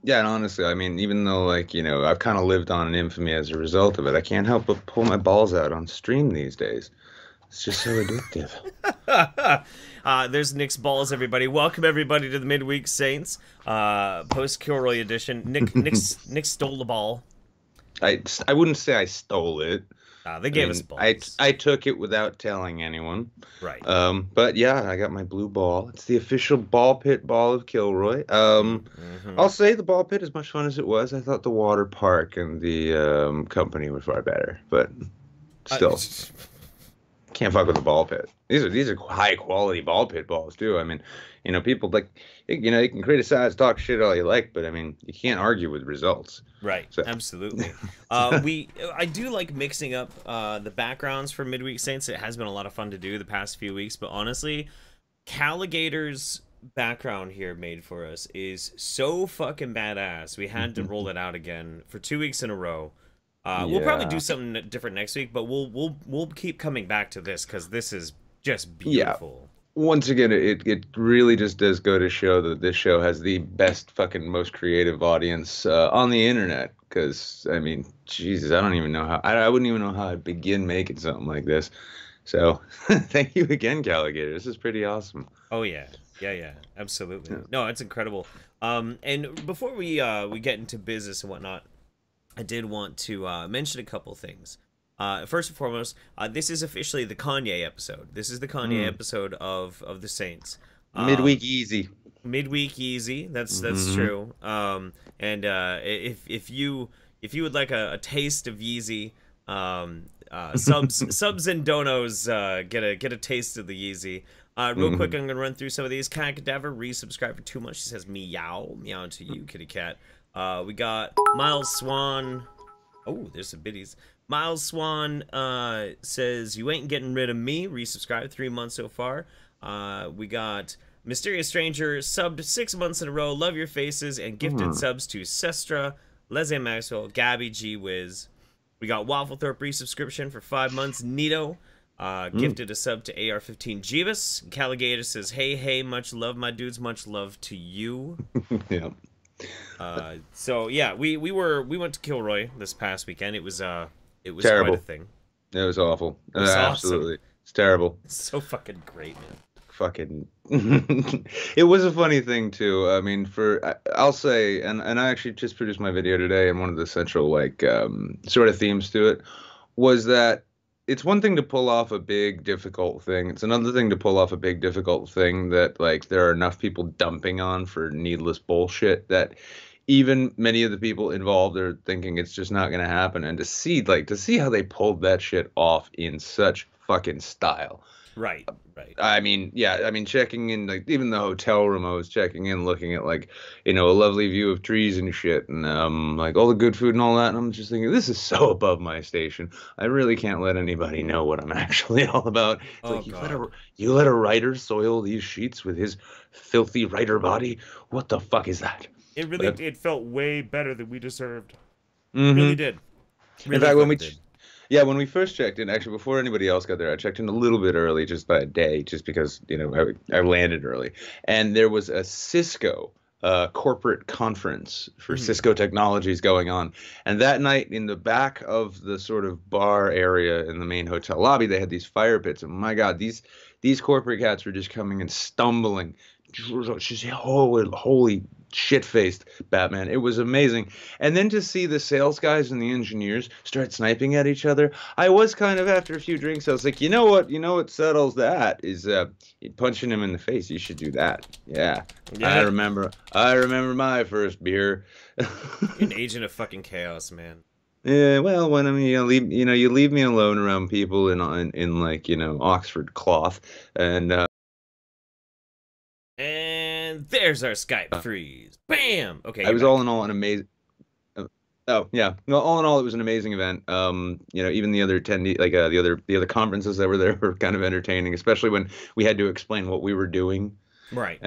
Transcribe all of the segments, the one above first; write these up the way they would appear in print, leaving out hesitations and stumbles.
Yeah, and honestly, I mean, even though like, I've kind of lived on an infamy as a result of it, I can't help but pull my balls out on stream these days. It's just so addictive. There's Nick's balls, everybody. Welcome everybody to the Midweek Saints post Kilroy edition. Nick stole the ball. I wouldn't say I stole it. They I gave us mean, I balls. I took it without telling anyone. Right. But yeah, I got my blue ball. It's the official ball pit ball of Kilroy. Mm-hmm. I'll say the ball pit, as much fun as it was, I thought the water park and the company were far better. But Uh, still, can't fuck with the ball pit. These are high quality ball pit balls too. I mean, people like, you can criticize, talk shit all you like, but I mean, you can't argue with results. right. So Absolutely. I do like mixing up the backgrounds for Midweek Saints. It has been a lot of fun to do the past few weeks, but honestly, Caligator's background here made for us is so fucking badass. We had to roll it out again for 2 weeks in a row. We'll probably do yeah, something different next week, but we'll keep coming back to this because this is just yeah. beautiful. Once again, it really just does go to show that this show has the best fucking most creative audience on the internet. Because I mean, Jesus, I don't even know how I wouldn't even know how I'd begin making something like this. So thank you again, Caligator. This is pretty awesome. Oh yeah, yeah, absolutely. Yeah. No, it's incredible. And before we get into business and whatnot, I did want to mention a couple things. First and foremost, this is officially the Kanye episode. This is the Kanye Mm. episode of the Saints. Midweek Um, easy. Midweek easy. That's Hmm. true. And if you would like a taste of Yeezy, subs and donos get a taste of the Yeezy. Real quick, Hmm. I'm gonna run through some of these. Cat Cadaver resubscribed for 2 months. She says meow meow to you, kitty cat. We got Miles Swan. Oh, there's some biddies. Miles Swan says, you ain't getting rid of me. Resubscribed 3 months so far. We got Mysterious Stranger subbed 6 months in a row. Love your faces. And gifted Hmm. subs to Sestra, Leslie Maxwell, Gabby G Wiz. We got Wafflethorpe resubscription for 5 months. Nito Mm. gifted a sub to AR-15 Jeebus. Caligator says, hey, much love, my dudes. Much love to you. Yeah. So yeah, we went to Kilroy this past weekend. It was quite a Terrible. thing. It was awful. It was awesome. Absolutely. It's terrible. It's so fucking great, man. Fucking it was a funny thing too. I mean, I'll say, and I actually just produced my video today, and one of the central like sort of themes to it was that it's one thing to pull off a big difficult thing. It's another thing to pull off a big difficult thing that like there are enough people dumping on for needless bullshit that even many of the people involved are thinking it's just not going to happen. And to see how they pulled that shit off in such fucking style. Right, right. I mean, yeah, I mean, checking in, like, even the hotel room, I was checking in, looking at, like, a lovely view of trees and shit, and, like, all the good food and all that, and I'm just thinking, this is so above my station. I really can't let anybody know what I'm actually all about. It's Oh like, god. you let a writer soil these sheets with his filthy writer body? What the fuck is that? But, It felt way better than we deserved. Really mm-hmm. did. In Really fact, fucking did. yeah, when we first checked in, actually before anybody else got there, I checked in a little bit early, just by a day, just because I landed early, and there was a Cisco corporate conference for Hmm. Cisco Technologies going on, and that night in the back of the sort of bar area in the main hotel lobby, they had these fire pits, and my God, these corporate cats were just coming and stumbling. Just holy shit-faced Batman. It was amazing. And then to see the sales guys and the engineers start sniping at each other, I was kind of, after a few drinks, I was like, you know what settles that is punching him in the face. You should do that. Yeah. I Yeah. remember I remember my first beer. You're an agent of fucking chaos, man. Yeah, well, when I mean, you leave me alone around people in like, Oxford cloth, and And there's our Skype freeze. Bam! Okay, I you're was all in back. all an amazing. Oh yeah. Well, all in all, it was an amazing event. Even the other attendee, like the other conferences that were there were kind of entertaining, especially when we had to explain what we were doing. Right.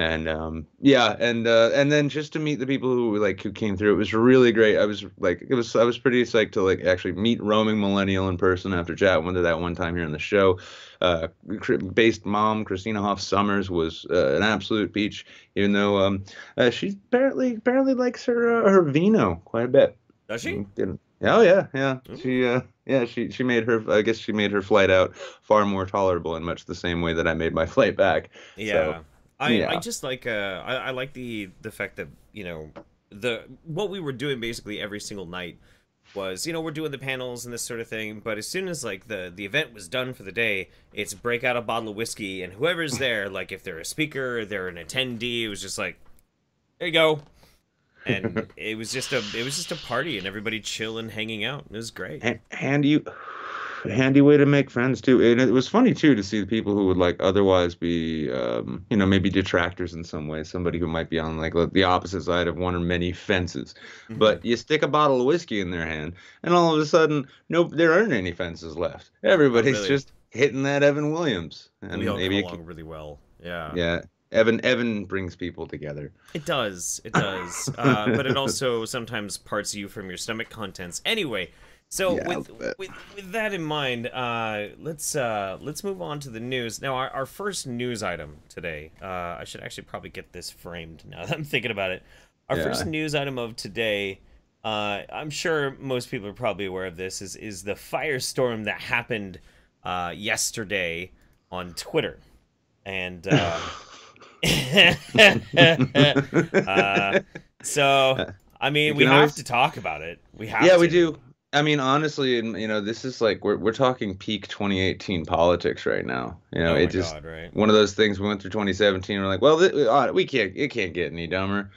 Yeah, and then just to meet the people who came through, it was really great. I was pretty psyched to like actually meet roaming millennial in person after chatting with her that one time here on the show. Based mom Christina Hoff Summers was an absolute peach, even though she apparently likes her vino quite a bit. Does she? Oh yeah, yeah. Ooh. She made her, I guess she made her flight out far more tolerable in much the same way that I made my flight back. So Yeah. I yeah. just like I like the fact that, you know, the what we were doing basically every single night was, you know, we're doing the panels and this sort of thing, but as soon as like the event was done for the day, it's break out a bottle of whiskey, and whoever's there, like if they're a speaker, they're an attendee, it was just like, there you go. And it was just a party, and everybody chilling, hanging out. It was great. Handy way to make friends too. And it was funny too to see the people who would like otherwise be, maybe detractors in some way. Somebody who might be on like the opposite side of one or many fences. Hmm. But you stick a bottle of whiskey in their hand, and all of a sudden, nope, there aren't any fences left. Not Everybody's really. just hitting that Evan Williams, We and all get maybe along really well. Yeah. yeah, Evan brings people together. It does. It does. But it also sometimes parts you from your stomach contents. Anyway, so Yeah, a with little bit. with that in mind, let's move on to the news. Now, our first news item today. I should actually probably get this framed now that I'm thinking about it. Our first Yeah. news item of today. I'm sure most people are probably aware of this. Is the firestorm that happened yesterday on Twitter, and. uh, so, I You mean, we can have always to talk about it. We have Yeah, we to. do. I mean, honestly, and this is like we're talking peak 2018 politics right now. Oh It my just God, right? one of those things. We went through 2017. We're like, well, we can't. It can't get any dumber.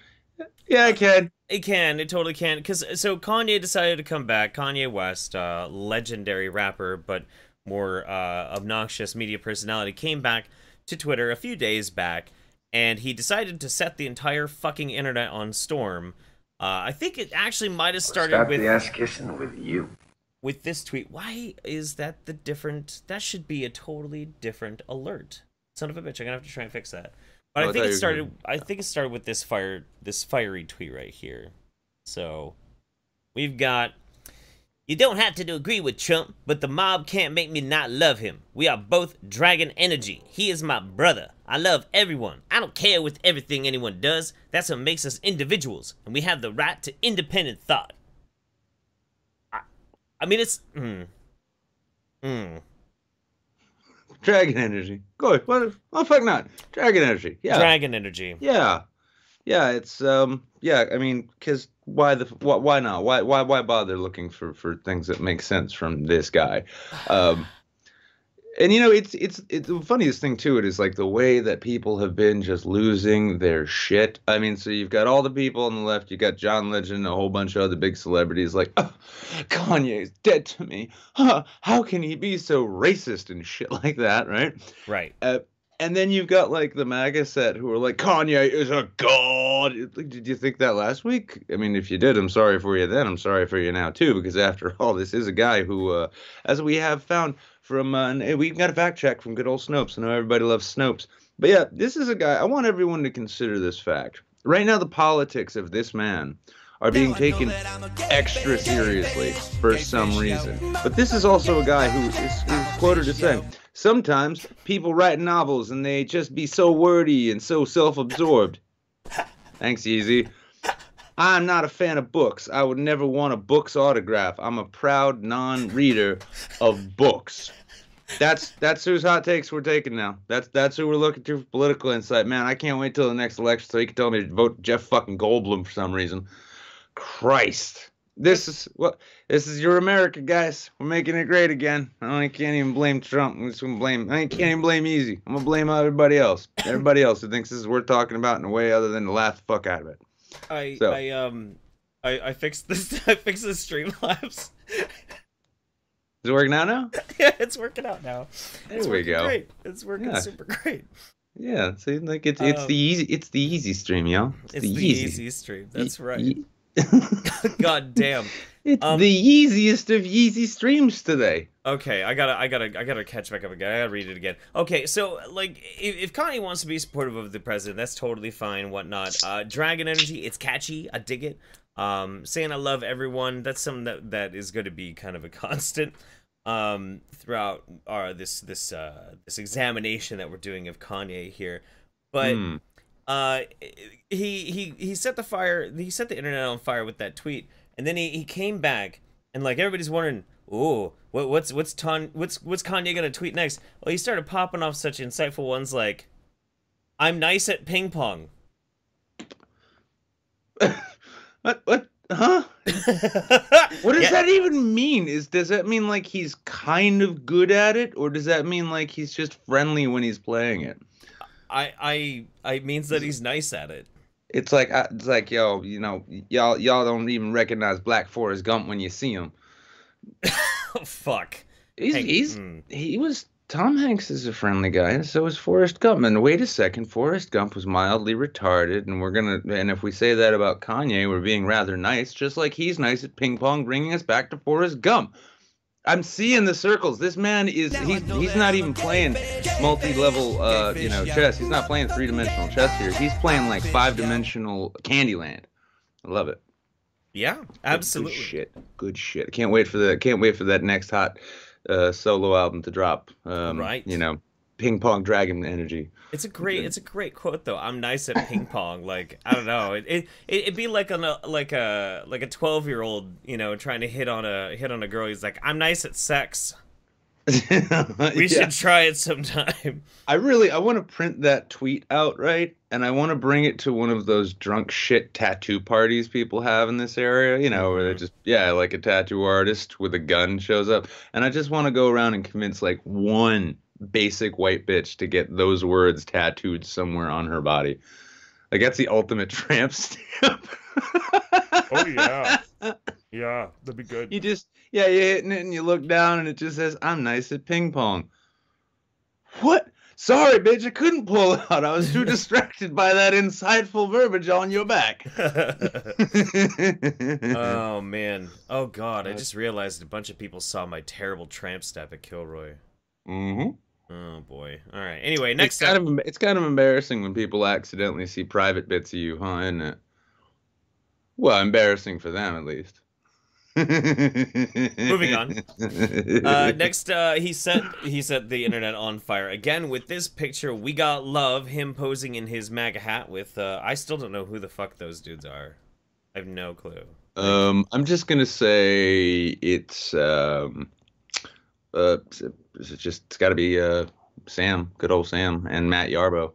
Yeah, it can. It can. It totally can. Because so Kanye decided to come back. Kanye West, legendary rapper, but more obnoxious media personality, came back to Twitter a few days back, and he decided to set the entire fucking internet on storm. I think it actually might have started Stop with the ass kissing with you. this tweet. Why is that the different? That should be a totally different alert. Son of a bitch! I'm gonna have to try and fix that. But Oh, I I think thought it you were started. gonna. I think it started with this fiery tweet right here. So we've got. You don't have to agree with Trump, but the mob can't make me not love him. We are both dragon energy. He is my brother. I love everyone. I don't care with everything anyone does. That's what makes us individuals, and we have the right to independent thought. I mean, it's. Dragon energy. Good. What? Oh, fuck not. Dragon energy. Yeah. Dragon energy. Yeah. Yeah. It's Yeah. I mean, because why not? Why bother looking for things that make sense from this guy? Um, And it's the funniest thing to it is like the way that people have been just losing their shit. I mean, so you've got all the people on the left, you got John Legend, a whole bunch of other big celebrities like, oh, Kanye's dead to me. Huh, how can he be so racist and shit like that, right? Right. And then you've got like the MAGA set who are like, Kanye is a god. Like, did you think that last week? I mean, if you did, I'm sorry for you then. I'm sorry for you now too, because after all, this is a guy who, as we have found from, and we got a fact check from good old Snopes. I know everybody loves Snopes. But yeah, this is a guy, I want everyone to consider this fact. Right now, the politics of this man are being taken extra seriously for some reason. But this is also a guy who's quoted as saying, sometimes people write novels and they just be so wordy and so self-absorbed. Thanks, Yeezy. I'm not a fan of books. I would never want a book's autograph. I'm a proud non-reader of books. That's whose hot takes we're taking now. That's who we're looking to for political insight. Man, I can't wait till the next election so you can tell me to vote Jeff fucking Goldblum for some reason. Christ. This is your America, guys. We're making it great again. I can't even blame Trump. I can't even blame Easy. I'm gonna blame everybody else. Everybody else who thinks this is worth talking about in a way other than to laugh the fuck out of it. So. I fixed this. I fixed the Streamlabs. Is it working out now? Yeah, it's working out now. It's There we working go. great. It's working Yeah. super great. Yeah, see, like it's the easy stream, y'all. It's the easy stream. That's right. E- God damn. It's the easiest of Yeezy streams today. Okay, I gotta catch back up again. I gotta read it again. Okay, so like, if Kanye wants to be supportive of the president, that's totally fine, whatnot. Dragon Energy, it's catchy, I dig it. Saying I love everyone, that's something that is going to be kind of a constant throughout this examination that we're doing of Kanye here. But he set the internet on fire with that tweet, and then he came back, and like everybody's wondering, oh, what's Kanye gonna tweet next? Well, he started popping off such insightful ones like, "I'm nice at ping pong." What? Huh? What does that even mean? Does that mean like he's kind of good at it, or does that mean like he's just friendly when he's playing it? I means that he's nice at it. It's like yo, you know, y'all don't even recognize Black Forrest Gump when you see him. Oh, fuck. He was Tom Hanks is a friendly guy, and so is Forrest Gump. And wait a second, Forrest Gump was mildly retarded, and if we say that about Kanye, we're being rather nice, just like he's nice at ping pong, bringing us back to Forrest Gump. I'm seeing the circles. This man he's not even playing multi-level chess. He's not playing three-dimensional chess here. He's playing like five-dimensional Candyland. I love it. Yeah, absolutely. Good shit. I can't wait for that next hot solo album to drop. Right. You know, ping pong dragon energy. It's a great quote though. I'm nice at ping pong. Like, I don't know. It'd be like a 12-year-old, you know, trying to hit on a girl. He's like, I'm nice at sex. We should try it sometime. I want to print that tweet out, right? And I want to bring it to one of those drunk shit tattoo parties people have in this area, you know, where they're just, like a tattoo artist with a gun shows up. And I just want to go around and convince like one basic white bitch to get those words tattooed somewhere on her body. Like, that's the ultimate tramp stamp. Oh, yeah. Yeah, that'd be good. You just, you're hitting it and you look down and it just says, I'm nice at ping pong. What? Sorry, bitch, I couldn't pull it out. I was too distracted by that insightful verbiage on your back. Oh, man. Oh, God, I just realized a bunch of people saw my terrible tramp stamp at Kilroy. Mm-hmm. Oh, boy. All right. Anyway, next up. It's kind of embarrassing when people accidentally see private bits of you, huh, isn't it? Well, embarrassing for them, at least. Moving on. Next, he set the internet on fire again with this picture. We got love, him posing in his MAGA hat with, I still don't know who the fuck those dudes are. I have no clue. I'm just gonna say it's gotta be Sam, good old Sam, and Matt Yarbo,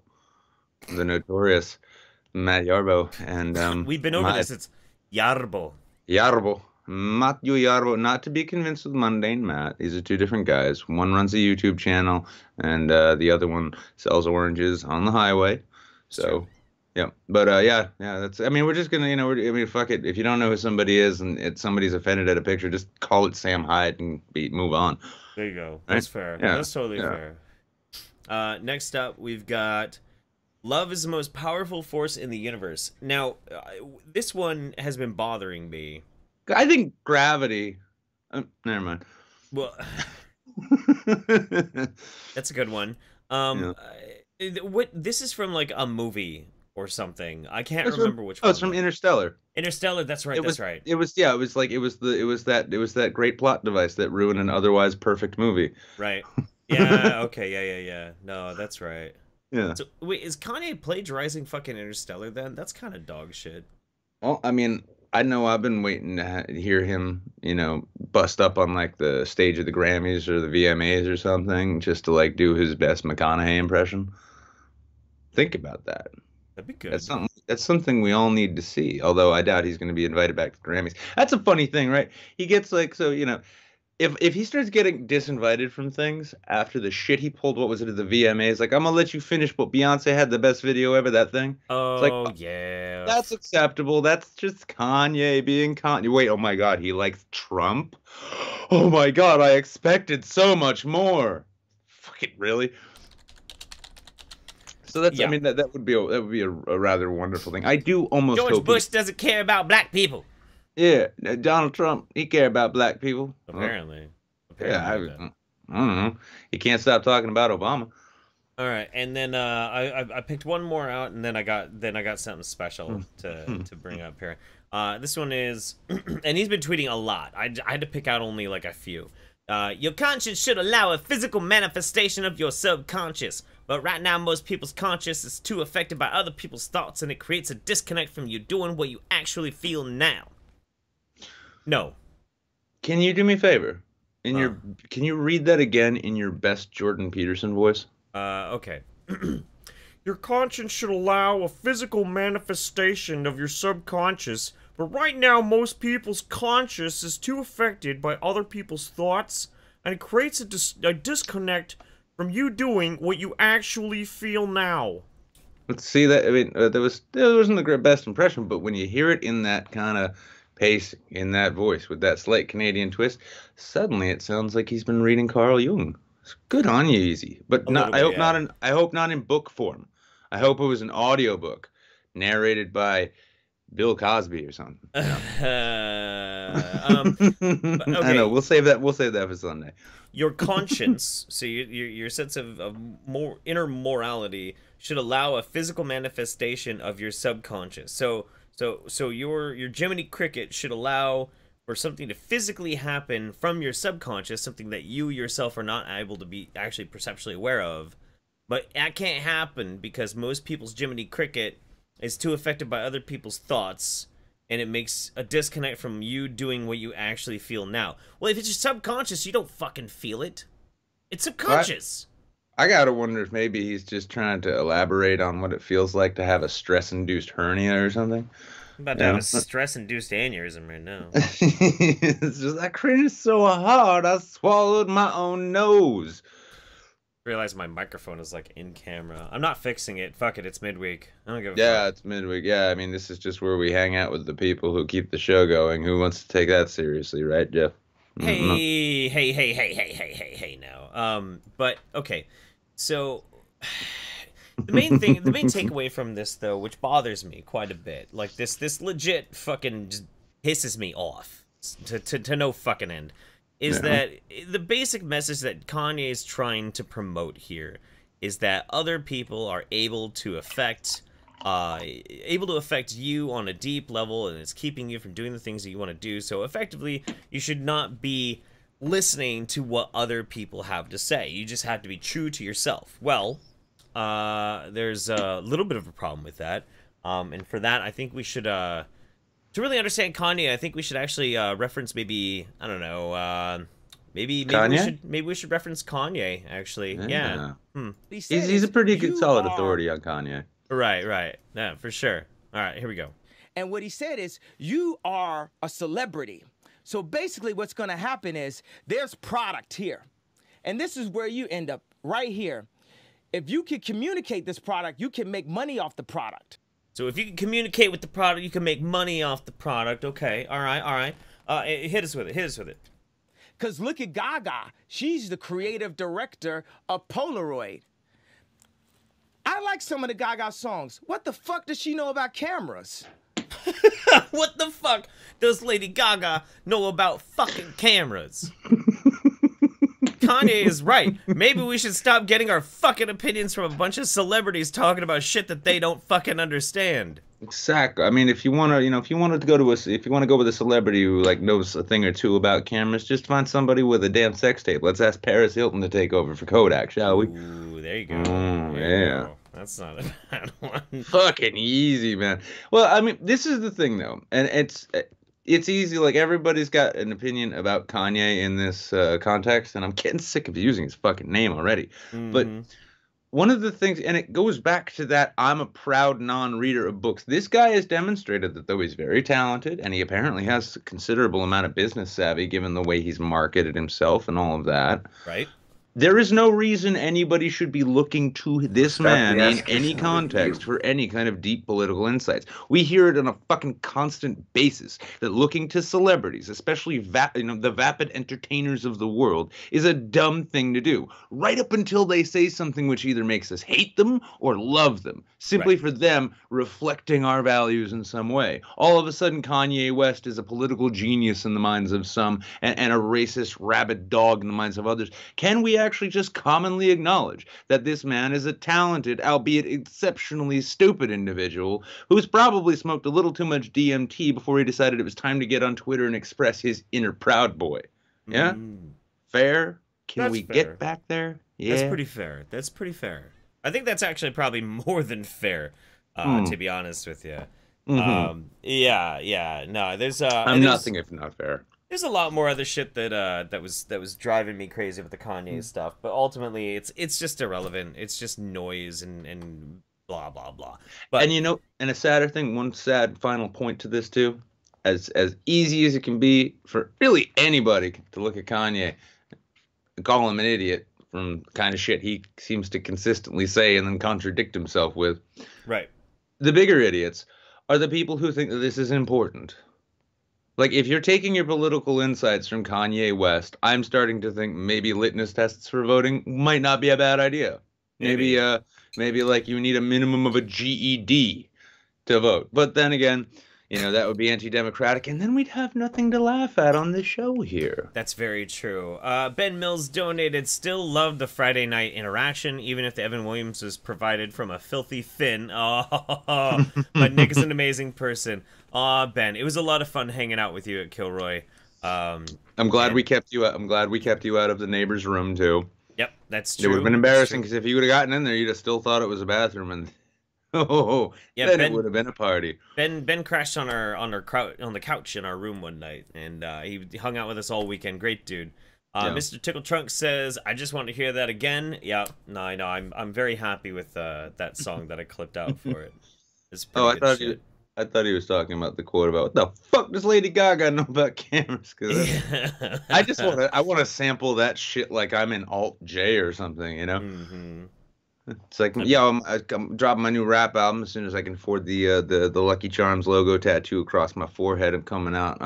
the notorious Matt Yarbo, and we've been over this. It's Yarbo. Matthew Yarbo, not to be convinced with MundaneMatt. These are two different guys. One runs a YouTube channel, and the other one sells oranges on the highway. So, yeah. But that's. I mean, we're just gonna, fuck it. If you don't know who somebody is and somebody's offended at a picture, just call it Sam Hyde and move on. There you go. That's fair. Yeah. That's totally fair. Next up, we've got love is the most powerful force in the universe. Now, this one has been bothering me. I think gravity. Never mind. Well, that's a good one. What? This is from like a movie or something. I can't remember which one. Oh, it's from Interstellar. Interstellar. That's right. That's right. It was that great plot device that ruined an otherwise perfect movie. Right. Yeah. Okay. Yeah. No, that's right. Yeah. So wait, is Kanye plagiarizing fucking Interstellar then? That's kind of dog shit. Well, I mean, I know I've been waiting to hear him, bust up on like the stage of the Grammys or the VMAs or something, just to like do his best McConaughey impression. Think about that. That'd be good. That's something we all need to see. Although I doubt he's going to be invited back to the Grammys. That's a funny thing, right? He gets like if he starts getting disinvited from things after the shit he pulled, what was it at the VMAs? Like, I'm gonna let you finish, but Beyonce had the best video ever. That thing. Oh, it's like, yeah. That's acceptable. That's just Kanye being Kanye. Wait, oh my God, he likes Trump. Oh my God, I expected so much more. Fucking really. So that's. I mean, that would be a rather wonderful thing. I do almost. George Bush doesn't care about black people. Yeah, Donald Trump, he care about black people. Well, Apparently, yeah, apparently he does. I don't know. He can't stop talking about Obama. All right, and then I picked one more out, and then I got something special to bring up here. This one is, and he's been tweeting a lot. I had to pick out only like a few. Your conscience should allow a physical manifestation of your subconscious, but right now most people's conscience is too affected by other people's thoughts, and it creates a disconnect from you doing what you actually feel now. No. Can you do me a favor? Huh. Can you read that again in your best Jordan Peterson voice? Okay. Your conscience should allow a physical manifestation of your subconscious, but right now most people's conscious is too affected by other people's thoughts, and it creates a disconnect from you doing what you actually feel now. Let's see that. I mean, that wasn't the best impression, but when you hear it in that kind of pace, in that voice, with that slight Canadian twist, suddenly it sounds like he's been reading Carl Jung. It's good on you, Easy, but A little not. bit, yeah. I hope not in book form. I hope it was an audiobook narrated by Bill Cosby or something. You know. I know. Okay. We'll save that. We'll save that for Sunday. Your conscience, so your sense of more inner morality should allow a physical manifestation of your subconscious. So your Jiminy Cricket should allow for something to physically happen from your subconscious, something that you yourself are not able to be actually perceptually aware of. But that can't happen because most people's Jiminy Cricket is too affected by other people's thoughts, and it makes a disconnect from you doing what you actually feel now. Well, if it's your subconscious, you don't fucking feel it. It's I subconscious. I gotta wonder if maybe he's just trying to elaborate on what it feels like to have a stress-induced hernia or something. I'm about to have You a stress-induced aneurysm right now. it's just I cringed so hard I swallowed my own nose. Realize my microphone is like in camera. I'm not fixing it. Fuck it. It's midweek. I don't give a fuck. Yeah, it's midweek. Yeah, I mean this is just where we hang out with the people who keep the show going. Who wants to take that seriously, right, Jeff? Mm-mm. Hey now. But okay. So the main takeaway from this though, which bothers me quite a bit, like this legit fucking just pisses me off to no fucking end, is Yeah. that the basic message that Kanye is trying to promote here is that other people are able to affect you on a deep level, and it's keeping you from doing the things that you want to do. So effectively, you should not be listening to what other people have to say. You just have to be true to yourself. Well, there's a little bit of a problem with that. And for that, I think we should, to really understand Kanye, I think we should actually reference maybe, I don't know, Kanye? maybe we should reference Kanye actually. Yeah. Yeah. Hmm. He said He's a is, pretty good you solid are, authority on Kanye. Right. Yeah, for sure. All right, here we go. and what he said is, you are a celebrity. So basically what's going to happen is there's product here. And this is where you end up, right here. If you can communicate this product, you can make money off the product. So if you can communicate with the product, you can make money off the product. Okay, all right. Hit us with it. Because look at Gaga. She's the creative director of Polaroid. I like some of the Gaga songs. What the fuck does she know about cameras? What the fuck does Lady Gaga know about fucking cameras? Kanye is right. Maybe we should stop getting our fucking opinions from a bunch of celebrities talking about shit that they don't fucking understand. Exactly. I mean, if you want to, if you wanted to go to if you want to go with a celebrity who like knows a thing or two about cameras, just find somebody with a damn sex tape. Let's ask Paris Hilton to take over for Kodak, shall we? Ooh, there you go. Oh, There you yeah. go. That's not a bad one. Fucking easy, man. Well, I mean, this is the thing though, and it's easy. Like everybody's got an opinion about Kanye in this context, and I'm getting sick of using his fucking name already. But Mm-hmm. one of the things, and it goes back to that I'm a proud non-reader of books. This guy has demonstrated that though he's very talented, and he apparently has a considerable amount of business savvy given the way he's marketed himself and all of that. Right? There is no reason anybody should be looking to this man in ask any yourself, context you. for any kind of deep political insights. We hear it on a fucking constant basis that looking to celebrities, especially the vapid entertainers of the world, is a dumb thing to do. Right up until they say something which either makes us hate them or love them, simply Right. for them reflecting our values in some way. All of a sudden, Kanye West is a political genius in the minds of some and a racist rabid dog in the minds of others. Can we actually just commonly acknowledge that this man is a talented, albeit exceptionally stupid individual who's probably smoked a little too much DMT before he decided it was time to get on Twitter and express his inner Proud Boy? Yeah? Fair? Can That's we fair. get back there? Yeah. That's pretty fair. That's pretty fair. I think that's actually probably more than fair, to be honest with you. Yeah. No, there's I'm nothing if not fair. There's a lot more other shit that was driving me crazy with the Kanye stuff, but ultimately it's just irrelevant. It's just noise and blah blah blah. But And a sadder thing, one sad final point to this too, as easy as it can be for really anybody to look at Kanye and call him an idiot from the kind of shit he seems to consistently say and then contradict himself with. right. The bigger idiots are the people who think that this is important. Like, if you're taking your political insights from Kanye West, I'm starting to think maybe litmus tests for voting might not be a bad idea. Maybe like you need a minimum of a GED to vote. But then again, that would be anti-democratic, and then we'd have nothing to laugh at on this show here. That's very true. Ben Mills donated, still loved the Friday night interaction, even if the Evan Williams was provided from a filthy Finn. Oh, but Nick is an amazing person. Aw, Ben, it was a lot of fun hanging out with you at Kilroy. I'm glad we kept you out. I'm glad we kept you out of the neighbor's room too. Yep, that's true. It would have been embarrassing because if you would have gotten in there, you'd have still thought it was a bathroom, and yeah, then Ben, it would have been a party. Ben crashed on the couch in our room one night, and he hung out with us all weekend. Great dude. Mr. Tickle Trunk says, "I just want to hear that again." Yeah, no, I know. I'm very happy with that song that I clipped out for it. It's pretty good shit. I thought he was talking about the quote about what the fuck does Lady Gaga know about cameras? Because I want to sample that shit like I'm in Alt J or something, It's like, I'm dropping my new rap album as soon as I can afford the Lucky Charms logo tattoo across my forehead. I'm coming out.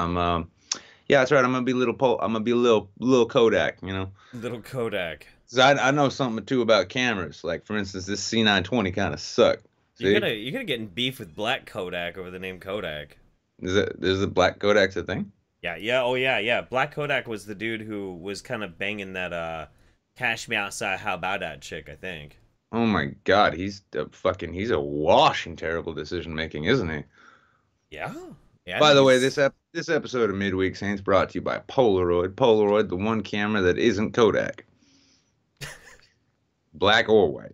That's right. I'm gonna be little Kodak, Little Kodak. 'Cause I know something too about cameras. Like, for instance, this C920 kind of sucked. You're gonna get in beef with Black Kodak over the name Kodak. Is the Black Kodak's a thing? Yeah. Black Kodak was the dude who was kind of banging that Cash Me Outside, How About That chick, I think. Oh my God, he's a wash in terrible decision making, isn't he? Yeah. By the way, this episode of MidWeek Saints brought to you by Polaroid. Polaroid, the one camera that isn't Kodak, black or white.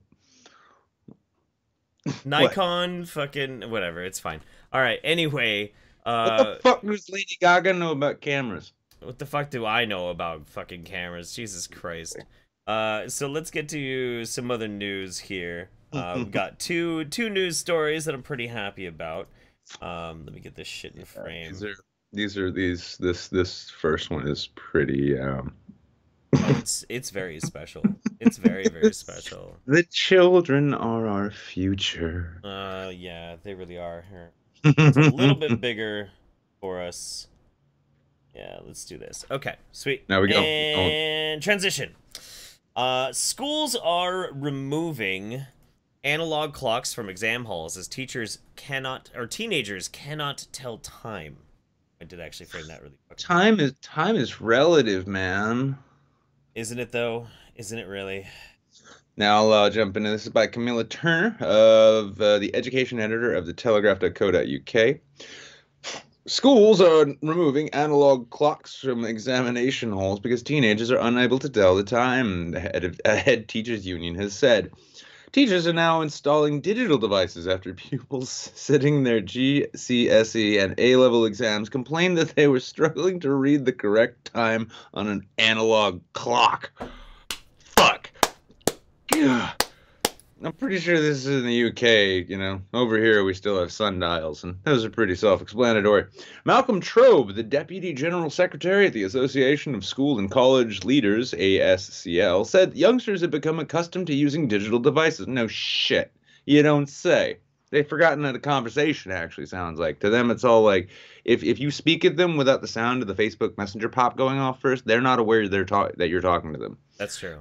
Nikon, fucking whatever. It's fine. All right. Anyway, what the fuck does Lady Gaga know about cameras? What the fuck do I know about fucking cameras? Jesus Christ. So let's get to some other news here. We've got two news stories that I'm pretty happy about. Let me get this shit in frame. This first one is pretty it's very special. It's very, very special. The children are our future. Yeah, they really are. It's a little bit bigger for us. Yeah, let's do this. Okay, sweet. Now we go. And transition. Schools are removing analog clocks from exam halls as teenagers cannot tell time. I did actually frame that really quick. Time is relative, man. Isn't it though? Isn't it really? Now I'll jump into this. Is by Camilla Turner of the education editor of the Telegraph.co.uk. Schools are removing analog clocks from examination halls because teenagers are unable to tell the time, the head teachers union has said. Teachers are now installing digital devices after pupils sitting their GCSE and A-level exams complained that they were struggling to read the correct time on an analog clock. Fuck. I'm pretty sure this is in the UK, you know. Over here, we still have sundials, and those are pretty self-explanatory. Malcolm Trobe, the Deputy General Secretary at the Association of School and College Leaders, ASCL, said youngsters have become accustomed to using digital devices. No shit. You don't say. They've forgotten how the conversation actually sounds like. To them, it's all like, if you speak at them without the sound of the Facebook Messenger pop going off first, they're not aware that you're talking to them. That's true.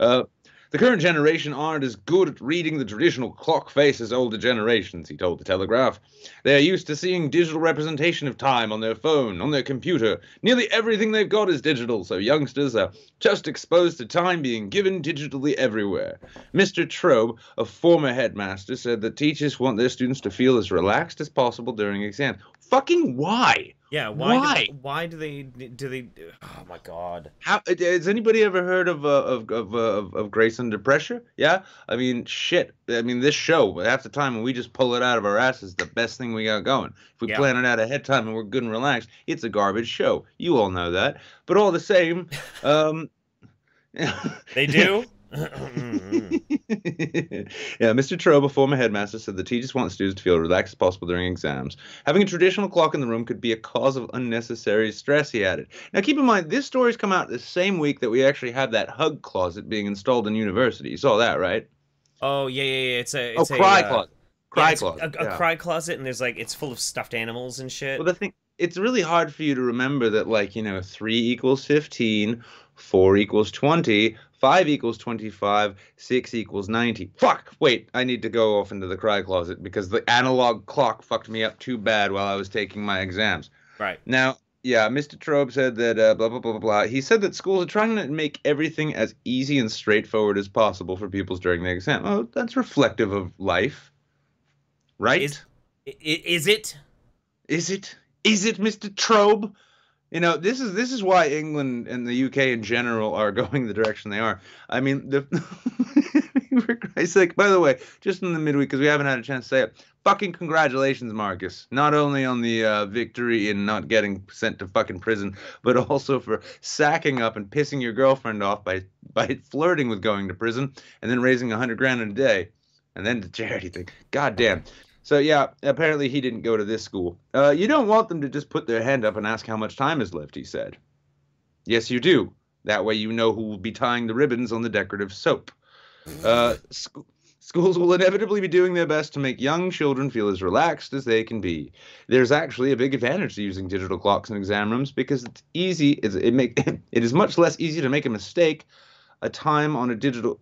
The current generation aren't as good at reading the traditional clock face as older generations, he told the Telegraph. They are used to seeing digital representation of time on their phone, on their computer. Nearly everything they've got is digital, so youngsters are just exposed to time being given digitally everywhere. Mr. Trobe, a former headmaster, said that teachers want their students to feel as relaxed as possible during exams. Fucking why? Yeah, why do they? Oh my God! How has anybody ever heard of Grace Under Pressure? Yeah, I mean, shit. I mean, this show half the time when we just pull it out of our ass is the best thing we got going. If we plan it out ahead of time and we're good and relaxed, it's a garbage show. You all know that, but all the same, they do. Yeah, Mr. Trobe, a former headmaster, said the teachers want students to feel relaxed as possible during exams. Having a traditional clock in the room could be a cause of unnecessary stress, he added. Now, keep in mind, this story's come out the same week that we actually have that hug closet being installed in university. You saw that, right? Oh, yeah. It's a cry closet. Closet. A cry closet, and there's like, it's full of stuffed animals and shit. Well, the thing, it's really hard for you to remember that, like, you know, 3 equals 15, 4 equals 20, 5 equals 25, 6 equals 90. Fuck! Wait, I need to go off into the cry closet because the analog clock fucked me up too bad while I was taking my exams. Right. Now, yeah, Mr. Trobe said that blah, blah, blah, blah, blah. He said that schools are trying to make everything as easy and straightforward as possible for pupils during the exam. Oh, that's reflective of life. Right? Is it? Is it? Is it, Mr. Trobe? You know, this is why England and the UK in general are going the direction they are. I mean, for Christ's sake, by the way, just in the midweek, because we haven't had a chance to say it, fucking congratulations, Marcus. Not only on the victory in not getting sent to fucking prison, but also for sacking up and pissing your girlfriend off by flirting with going to prison and then raising $100,000 in a day. And then the charity thing. God damn. So, yeah, apparently he didn't go to this school. You don't want them to just put their hand up and ask how much time is left, he said. Yes, you do. That way you know who will be tying the ribbons on the decorative soap. Schools will inevitably be doing their best to make young children feel as relaxed as they can be. There's actually a big advantage to using digital clocks in exam rooms because it's easy. It is much less easy to make a mistake a time on a digital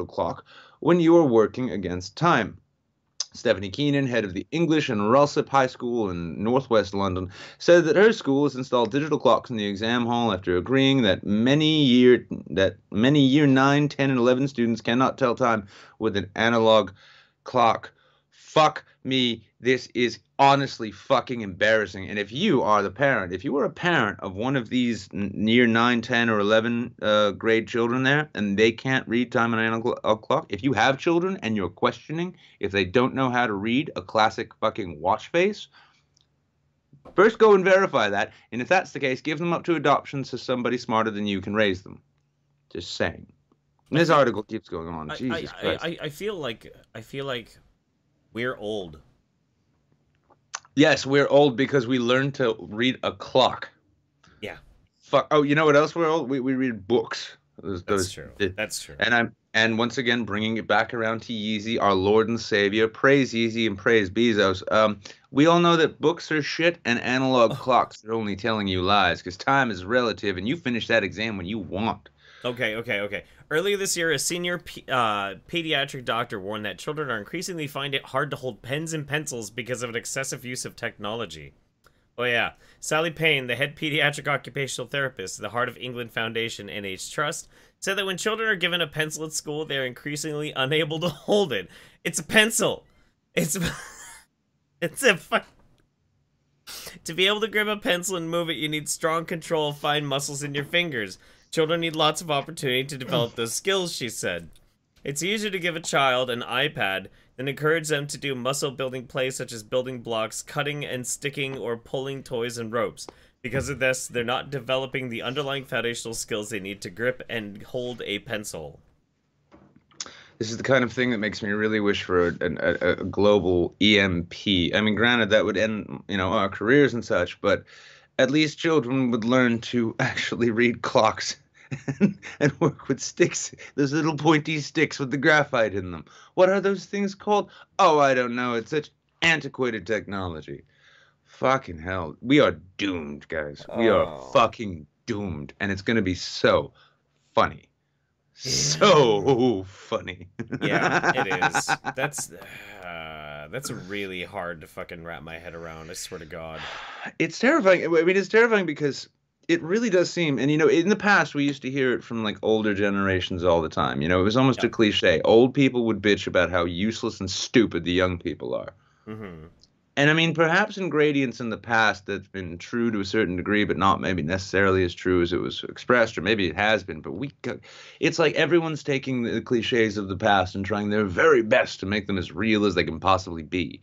clock when you are working against time. Stephanie Keenan, head of the English and Ralsip High School in northwest London, said that her school has installed digital clocks in the exam hall after agreeing that many year 9, 10, and 11 students cannot tell time with an analog clock. Fuck me, this is honestly fucking embarrassing. And if you are the parent, if you are a parent of one of these year 9, 10, or 11 grade children there, and they can't read time on an analog clock, if you have children and you're questioning if they don't know how to read a classic fucking watch face, first go and verify that. And if that's the case, give them up to adoption so somebody smarter than you can raise them. Just saying. And this article keeps going on. Jesus Christ. I feel like we're old. Yes, we're old because we learned to read a clock. Yeah. Fuck. Oh, you know what else we're old? We read books. That's true. That's true. And once again bringing it back around to Yeezy, our Lord and Savior. Praise Yeezy and praise Bezos. We all know that books are shit and analog clocks are only telling you lies because time is relative and you finish that exam when you want. Okay. Earlier this year, a senior pediatric doctor warned that children are increasingly find it hard to hold pens and pencils because of an excessive use of technology. Oh yeah. Sally Payne, the head pediatric occupational therapist at the Heart of England Foundation NH Trust, said that when children are given a pencil at school, they're increasingly unable to hold it. It's a pencil. To be able to grip a pencil and move it, you need strong control of fine muscles in your fingers. Children need lots of opportunity to develop those skills, she said. It's easier to give a child an iPad than encourage them to do muscle-building plays such as building blocks, cutting and sticking, or pulling toys and ropes. Because of this, they're not developing the underlying foundational skills they need to grip and hold a pencil. This is the kind of thing that makes me really wish for a global EMP. I mean, granted, that would end, our careers and such, but at least children would learn to actually read clocks and work with sticks, those little pointy sticks with the graphite in them. What are those things called? Oh, I don't know. It's such antiquated technology. Fucking hell. We are doomed, guys. We are fucking doomed. And it's going to be so funny. So funny. Yeah, it is. That's really hard to fucking wrap my head around. I swear to God. It's terrifying. I mean, it's terrifying because it really does seem, and in the past we used to hear it from like older generations all the time. It was almost a cliche. Old people would bitch about how useless and stupid the young people are. Mm-hmm. And I mean, perhaps in gradients in the past that's been true to a certain degree, but not maybe necessarily as true as it was expressed, or maybe it has been. But it's like everyone's taking the cliches of the past and trying their very best to make them as real as they can possibly be.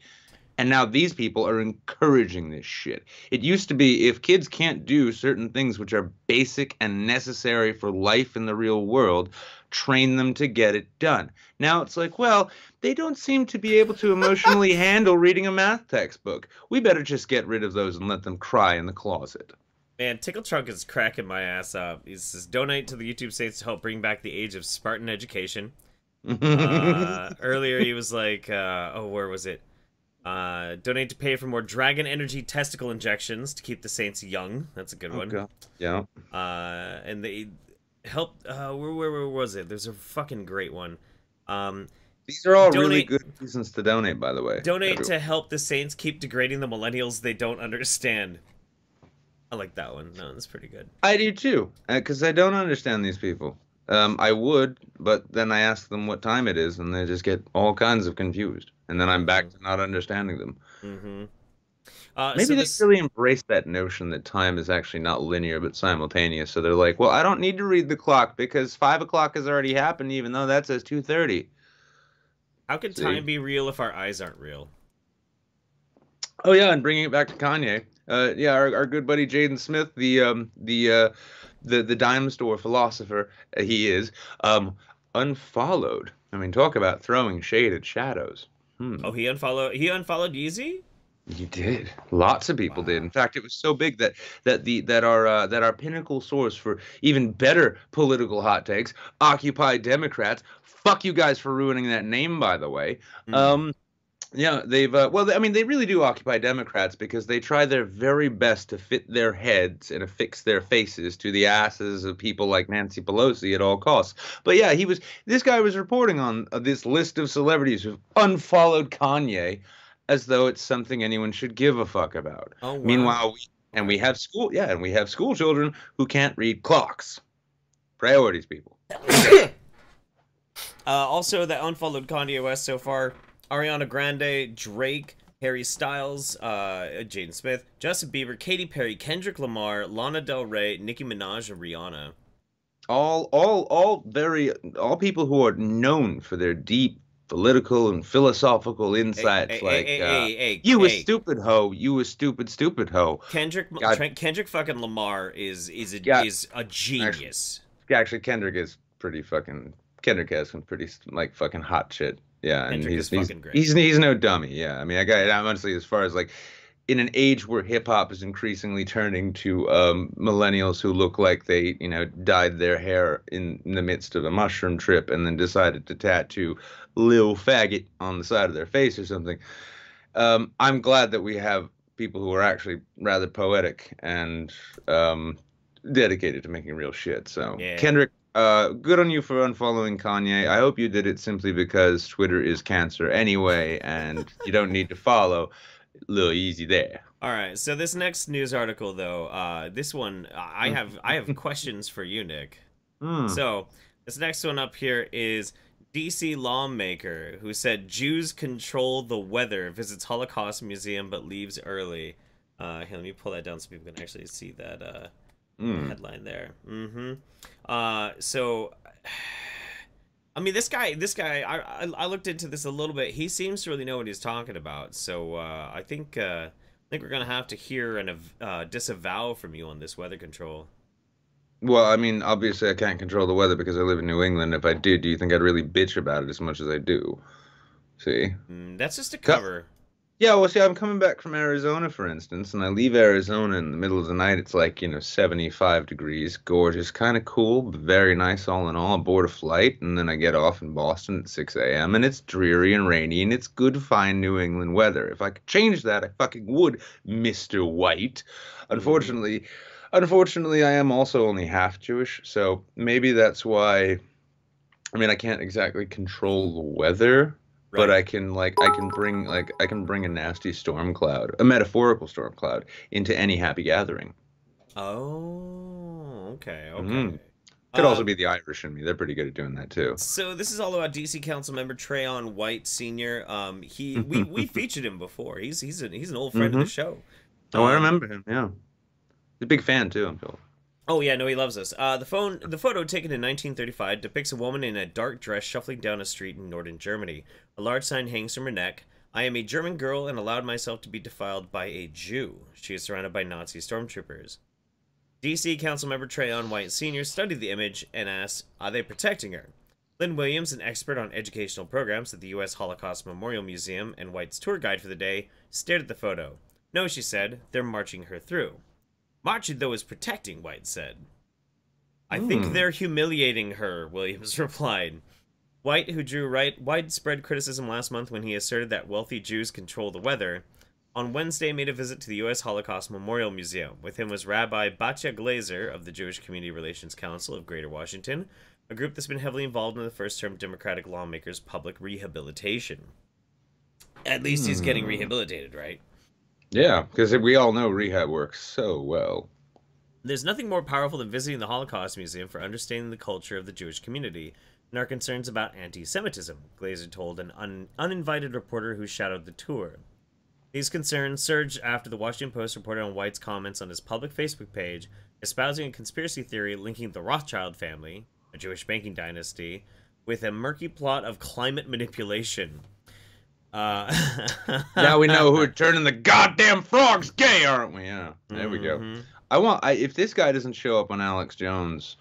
And now these people are encouraging this shit. It used to be if kids can't do certain things which are basic and necessary for life in the real world, train them to get it done. Now it's like, well, they don't seem to be able to emotionally handle reading a math textbook. We better just get rid of those and let them cry in the closet. Man, Tickle Trunk is cracking my ass up. He says, donate to the YouTube Saints to help bring back the age of Spartan education. Earlier he was like, where was it? Donate to pay for more dragon energy testicle injections to keep the Saints young. That's a good one. God. Yeah. And they help. Where was it? There's a fucking great one. These are all really good reasons to donate, by the way. Donate to help the Saints keep degrading the millennials they don't understand. I like that one. No, that's pretty good. I do too, because I don't understand these people. I would, but then I ask them what time it is, and they just get all kinds of confused. And then I'm back to not understanding them. Mm-hmm. Maybe they really embrace that notion that time is actually not linear, but simultaneous. So they're like, well, I don't need to read the clock because 5 o'clock has already happened, even though that says 2:30. How can time be real if our eyes aren't real? Oh, yeah, and bringing it back to Kanye. Our good buddy Jaden Smith, the dime store philosopher he is, unfollowed. I mean, talk about throwing shade at shadows. Oh, he unfollowed Yeezy? He did. Lots of people did. In fact, it was so big that our pinnacle source for even better political hot takes, Occupy Democrats. Fuck you guys for ruining that name, by the way. Yeah, they've they really do occupy Democrats because they try their very best to fit their heads and affix their faces to the asses of people like Nancy Pelosi at all costs. But yeah, this guy was reporting on this list of celebrities who've unfollowed Kanye as though it's something anyone should give a fuck about. Oh, wow. Meanwhile, we have school children who can't read clocks. Priorities, people. Also, that unfollowed Kanye West so far. Ariana Grande, Drake, Harry Styles, Jaden Smith, Justin Bieber, Katy Perry, Kendrick Lamar, Lana Del Rey, Nicki Minaj, and Rihanna. All people who are known for their deep political and philosophical insights. You a stupid hoe. You a stupid hoe. Kendrick fucking Lamar is a genius. Actually, Kendrick is pretty fucking. Kendrick has some pretty like fucking hot shit. Yeah, and he's fucking great. He's no dummy. Yeah, I mean, I'm honestly, as far as like in an age where hip hop is increasingly turning to millennials who look like they dyed their hair in the midst of a mushroom trip and then decided to tattoo Lil Faggot on the side of their face or something. I'm glad that we have people who are actually rather poetic and dedicated to making real shit. So yeah. Kendrick. Good on you for unfollowing Kanye. I hope you did it simply because Twitter is cancer anyway, and you don't need to follow. A little easy there. All right. So this next news article, though, this one I have questions for you, Nick. So this next one up here is DC lawmaker who said Jews control the weather, visits Holocaust museum but leaves early. Here, let me pull that down so people can actually see that. Headline there. So I mean, this guy I looked into this a little bit. He seems to really know what he's talking about. So I think we're gonna have to hear a disavow from you on this weather control. Well, I mean, obviously I can't control the weather because I live in New England. If I did, do you think I'd really bitch about it as much as I do? See? That's just a Co- cover. Yeah, well, see, I'm coming back from Arizona, for instance, and I leave Arizona in the middle of the night. It's like, 75 degrees, gorgeous, kind of cool, but very nice all in all. I board a flight, and then I get off in Boston at 6 a.m., and it's dreary and rainy, and it's good, fine New England weather. If I could change that, I fucking would, Mr. White. Mm, Unfortunately, unfortunately, I am also only half Jewish, so maybe that's why. I mean, I can't exactly control the weather, but right. I can bring a nasty storm cloud, a metaphorical storm cloud, into any happy gathering. Oh, okay, okay. Hmm. Could also Um, be the Irish in me. They're pretty good at doing that too. so this is all about DC Council member Trayon White Sr. We featured him before. He's an old friend of Hmm. the show. Oh, I Um, remember him. Yeah, he's a big fan too. I'm told. oh yeah, no, he loves us. The photo taken in 1935 depicts a woman in a dark dress shuffling down a street in northern Germany. A large sign hangs from her neck. I am a German girl and allowed myself to be defiled by a Jew. She is surrounded by Nazi stormtroopers. DC Councilmember Trayon White Sr. studied the image and asked, are they protecting her? Lynn Williams, an expert on educational programs at the U.S. Holocaust Memorial Museum and White's tour guide for the day, stared at the photo. No, she said, they're marching her through. Marching, though, is protecting, White said. I think Hmm. they're humiliating her, Williams replied. White, who drew widespread criticism last month when he asserted that wealthy Jews control the weather, on Wednesday made a visit to the U.S. Holocaust Memorial Museum. With him was Rabbi Batya Glazer of the Jewish Community Relations Council of Greater Washington, a group that's been heavily involved in the first-term Democratic lawmakers' public rehabilitation. At least he's getting Hmm. rehabilitated, right? Yeah, because we all know rehab works so well. There's nothing more powerful than visiting the Holocaust Museum for understanding the culture of the Jewish community and our concerns about anti Semitism, Glazer told an uninvited reporter who shadowed the tour. These concerns surged after the Washington Post reported on White's comments on his public Facebook page, espousing a conspiracy theory linking the Rothschild family, a Jewish banking dynasty, with a murky plot of climate manipulation. Uh, Now we know who're turning the goddamn frogs gay, aren't we? Yeah, there we go. mhm. If this guy doesn't show up on Alex Jones.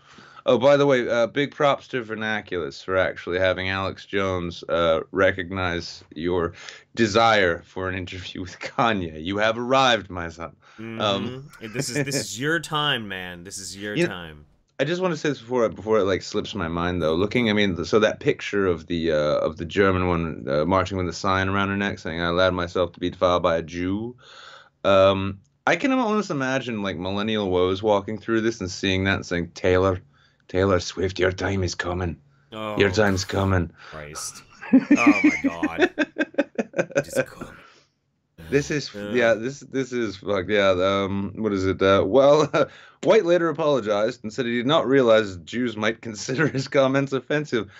Oh, by the way, big props to Vernaculus for actually having Alex Jones recognize your desire for an interview with Kanye. You have arrived, my son. Um, This is your time, man. This is your you know, time. I just want to say this before it like slips my mind though. Looking, I mean, so that picture of the German one marching with a sign around her neck saying "I allowed myself to be defiled by a Jew." I can almost imagine like millennial woes walking through this and seeing that and saying, Taylor Swift, your time is coming. Your Oh time's coming. Christ! Oh my God! Just come. This is Uh, yeah, this is fuck yeah. What is it? Well, White later apologized and said he did not realize Jews might consider his comments offensive.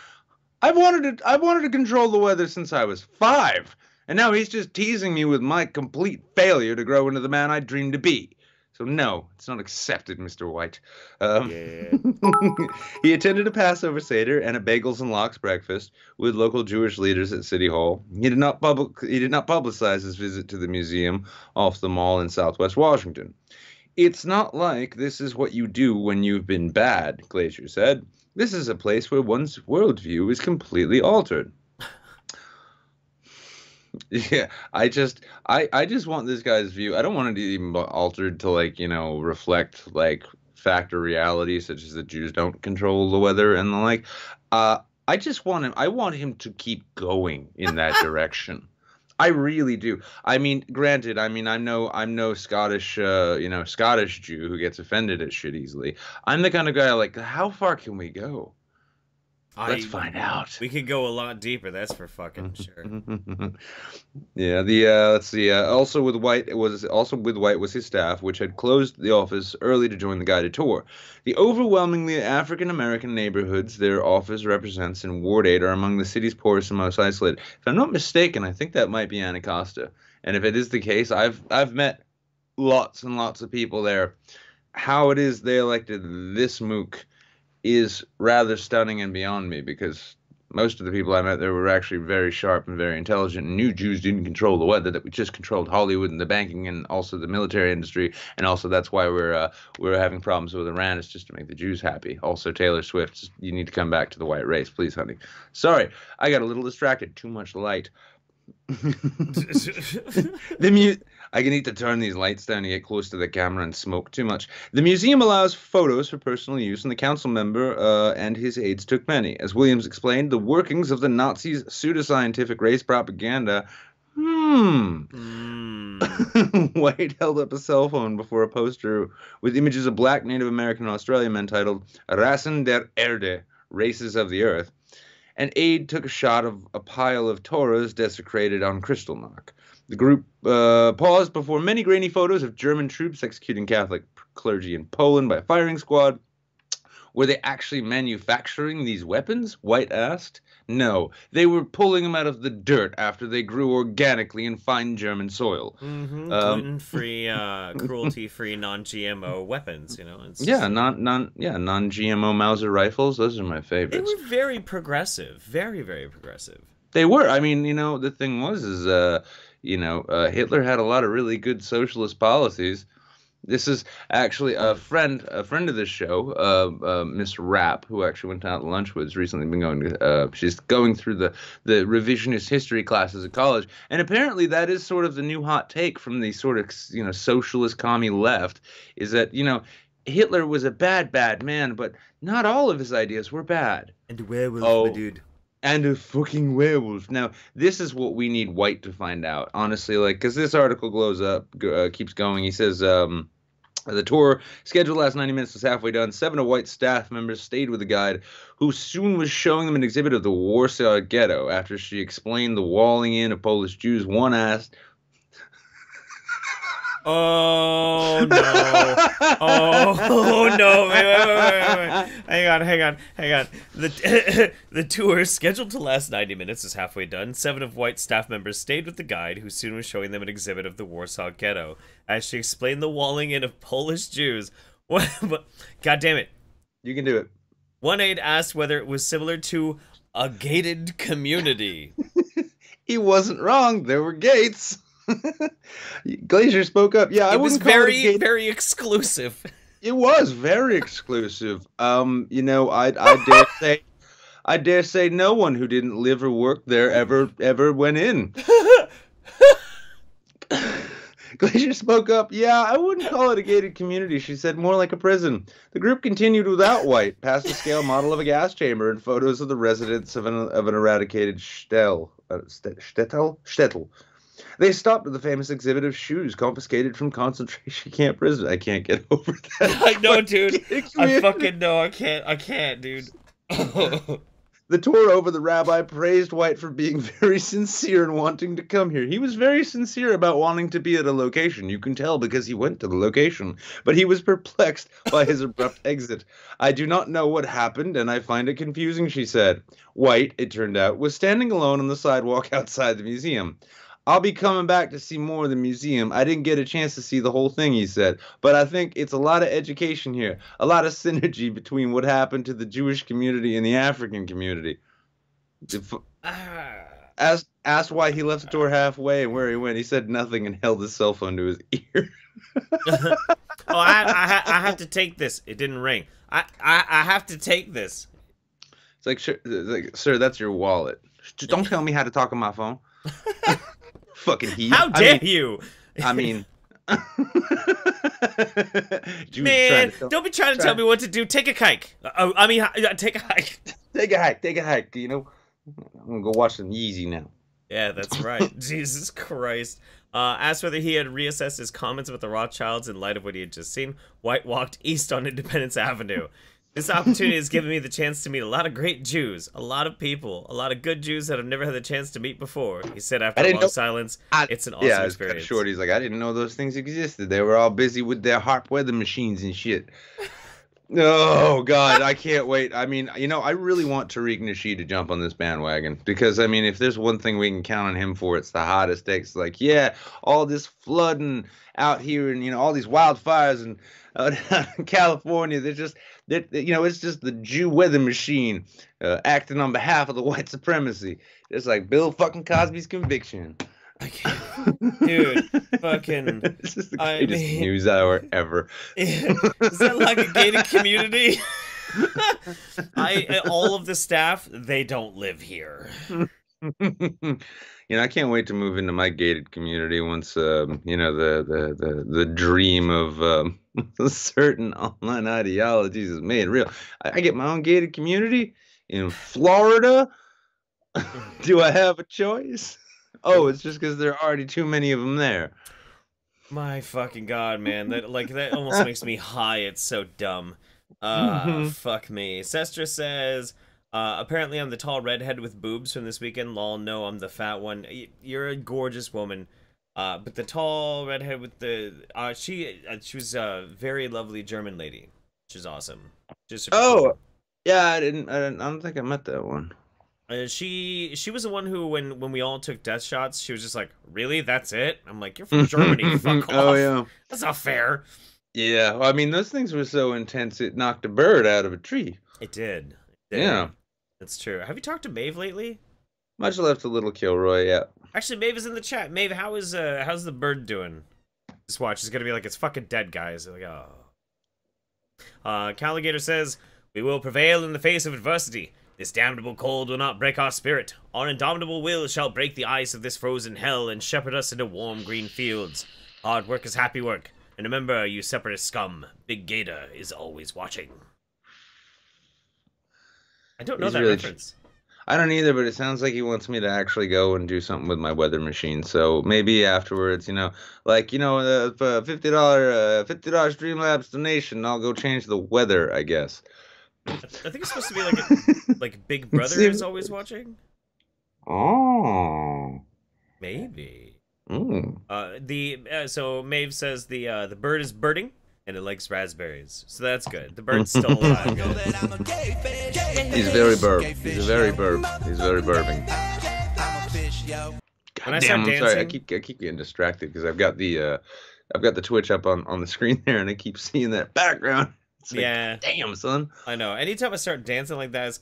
I've wanted to control the weather since I was 5, and now he's just teasing me with my complete failure to grow into the man I dreamed to be. So no, it's not accepted, Mr. White. Um, yeah. he attended a Passover Seder and a Bagels and Lox breakfast with local Jewish leaders at City Hall. He did not publicize his visit to the museum off the mall in Southwest Washington. It's not like this is what you do when you've been bad, Glacier said. This is a place where one's worldview is completely altered. Yeah, I just want this guy's view. I don't want it to even be altered to like, reflect like fact or reality, such as the Jews don't control the weather and the like. Uh, I want him to keep going in that direction. I really do. I mean, granted, I'm no Scottish, Scottish Jew who gets offended at shit easily. I'm the kind of guy like, how far can we go? Let's I find out. We could go a lot deeper. That's for fucking sure. Yeah, let's see. Also with White was his staff, which had closed the office early to join the guided tour. The overwhelmingly African American neighborhoods their office represents in Ward 8 are among the city's poorest and most isolated. If I'm not mistaken, I think that might be Anacostia. And if it is the case, I've met lots and lots of people there. How it is they elected this mook is rather stunning and beyond me because most of the people I met there were actually very sharp and very intelligent and knew Jews didn't control the weather, that we just controlled Hollywood and the banking and also the military industry. And also that's why we're having problems with Iran. It's just to make the Jews happy. Also, Taylor Swift, you need to come back to the white race, please, honey. Sorry, I got a little distracted. Too much light. I need to turn these lights down to get close to the camera and smoke too much. The museum allows photos for personal use, and the council member and his aides took many. As Williams explained, the workings of the Nazis' pseudoscientific race propaganda. White held up a cell phone before a poster with images of black Native American and Australian men titled Rassen der Erde, Races of the Earth. An aide took a shot of a pile of Torahs desecrated on Kristallnacht. The group paused before many grainy photos of German troops executing Catholic clergy in Poland by firing squad. Were they actually manufacturing these weapons? White asked. No, they were pulling them out of the dirt after they grew organically in fine German soil. Gluten-free, cruelty-free, non-GMO weapons. You know. Non-GMO Mauser rifles. Those are my favorites. They were very progressive, very, very progressive. They were. I mean, the thing was, Hitler had a lot of really good socialist policies. This is actually a friend of this show, Miss Rapp, who actually went out to lunch with, has recently been going to, she's going through the revisionist history classes at college. And apparently that is sort of the new hot take from the sort of, socialist commie left, is that, Hitler was a bad man, but not all of his ideas were bad. And a werewolf, my dude. And a fucking werewolf. Now, this is what we need White to find out, honestly, because this article keeps going. He says, the tour, scheduled last 90 minutes, was halfway done. 7 of White's staff members stayed with the guide, who soon was showing them an exhibit of the Warsaw Ghetto. After she explained the walling in of Polish Jews, one asked, Oh no! Oh no! Wait. Hang on. The tour, scheduled to last 90 minutes, is halfway done. 7 of White's staff members stayed with the guide, who soon was showing them an exhibit of the Warsaw Ghetto. As she explained the walling in of Polish Jews. God damn it! You can do it. One aide asked whether it was similar to a gated community. He wasn't wrong. There were gates. Glacier spoke up. Yeah, I wouldn't call it very exclusive. It was very exclusive. I dare say no one who didn't live or work there ever went in. Glacier spoke up. Yeah, I wouldn't call it a gated community, she said, more like a prison. The group continued without White, past a scale model of a gas chamber and photos of the residents of an eradicated shtetl. They stopped at the famous exhibit of shoes confiscated from concentration camp prisoners. I can't get over that. I know, dude. I fucking know. I can't, dude. The tour over the rabbi praised White for being very sincere and wanting to come here. He was very sincere about wanting to be at a location. You can tell because he went to the location. But he was perplexed by his abrupt exit. I do not know what happened, and I find it confusing, she said. White, it turned out, was standing alone on the sidewalk outside the museum. I'll be coming back to see more of the museum. I didn't get a chance to see the whole thing, he said. But I think it's a lot of education here. A lot of synergy between what happened to the Jewish community and the African community. Asked why he left the tour halfway and where he went. He said nothing and held his cell phone to his ear. I have to take this. It didn't ring. I have to take this. It's like, sir, that's your wallet. Don't tell me how to talk on my phone. Fucking heat. How dare you? I mean, man, don't be trying to tell me what to do. Take a hike. Take a hike. Take a hike. I'm gonna go watch some Yeezy now. Yeah, that's right. Jesus Christ. Asked whether he had reassessed his comments about the Rothschilds in light of what he had just seen, White walked east on Independence Avenue. This opportunity has given me the chance to meet a lot of great Jews, a lot of people, a lot of good Jews that I've never had the chance to meet before. He said after a long silence, it's an awesome experience. Short, he's like, I didn't know those things existed. They were all busy with their harp weather machines and shit. Oh, God, I can't wait. I mean, I really want Tariq Nasheed to jump on this bandwagon because, if there's one thing we can count on him for, it's the hottest takes. Like, yeah, all this flooding out here and, all these wildfires and in California, it's just the Jew weather machine. acting on behalf of the white supremacy, just like Bill fucking Cosby's conviction. I can't, dude. Fucking. This is the greatest news hour ever. Is that like a gated community? All of the staff, they don't live here. I can't wait to move into my gated community once the dream of certain online ideologies is made real. I get my own gated community in Florida. Do I have a choice? Oh, it's just because there are already too many of them there. My fucking god, man. That almost makes me high. It's so dumb. Fuck me. Sestra says, apparently I'm the tall redhead with boobs from this weekend. Lol, no, I'm the fat one. You're a gorgeous woman. But the tall redhead with the, she was a very lovely German lady. She's awesome. Just cool. Yeah, I don't think I met that one. She was the one who, when we all took death shots, she was just like, really? That's it? I'm like, you're from Germany. Fuck off. Oh, yeah. That's not fair. Yeah, well, I mean, those things were so intense, it knocked a bird out of a tree. It did. Yeah. That's true. Have you talked to Maeve lately? Much left to little Kilroy, yeah. Actually, Maeve is in the chat. Maeve, how's the bird doing? Just watch. It's gonna be like, it's fucking dead, guys. Like, oh. Caligator says, we will prevail in the face of adversity. This damnable cold will not break our spirit. Our indomitable will shall break the ice of this frozen hell and shepherd us into warm green fields. Hard work is happy work. And remember, you separatist scum, Big Gator is always watching. I don't know that reference. I don't either, but it sounds like he wants me to actually go and do something with my weather machine. So maybe afterwards, $50 Streamlabs donation, I'll go change the weather, I guess. I think it's supposed to be like Big Brother is always watching. Oh, maybe. Mm. So Maeve says the bird is birding and it likes raspberries, so that's good. The bird's still alive. He's very burb. He's very burb. He's very burbing. God damn! I'm sorry. I keep getting distracted because I've got the Twitch up on the screen there, and I keep seeing that background. Like, yeah. Damn, son. I know. Anytime I start dancing like that, it's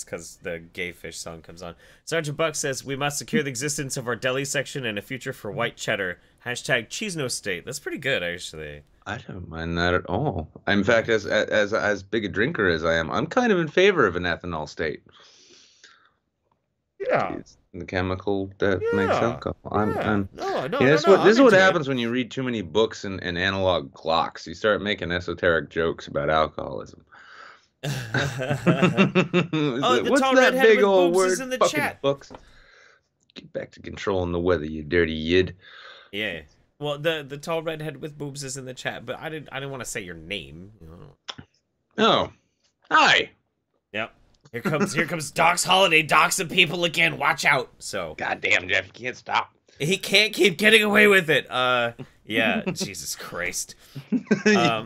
because the Gay Fish song comes on. Sergeant Buck says, we must secure the existence of our deli section and a future for white cheddar. Hashtag cheese no state. That's pretty good, actually. I don't mind that at all. In fact, as big a drinker as I am, I'm kind of in favor of an ethanol state. Yeah. It's the chemical that makes alcohol. This is what happens when you read too many books and analog clocks. You start making esoteric jokes about alcoholism. The what's tall that redhead big with old boobs word? is in the Fucking chat. Books. Get back to controlling the weather, you dirty yid. Yeah. Well, the tall redhead with boobs is in the chat, but I didn't want to say your name. Oh, hi. Yep. Here comes Doc's holiday doxing people again. Watch out. So. Goddamn, Jeff, you can't stop. He can't keep getting away with it. Yeah. Jesus Christ. No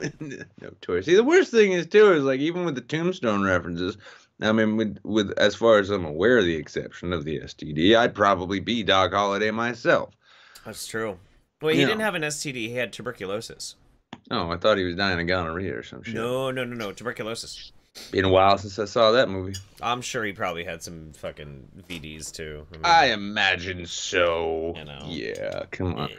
toys. See, the worst thing is too is like even with the Tombstone references. I mean, with as far as I'm aware, the exception of the STD, I'd probably be Doc Holliday myself. That's true. Well, he didn't have an STD. He had tuberculosis. Oh, I thought he was dying of gonorrhea or some shit. No. Tuberculosis. Been a while since I saw that movie. I'm sure he probably had some fucking VDs too. I imagine so. Yeah, come on.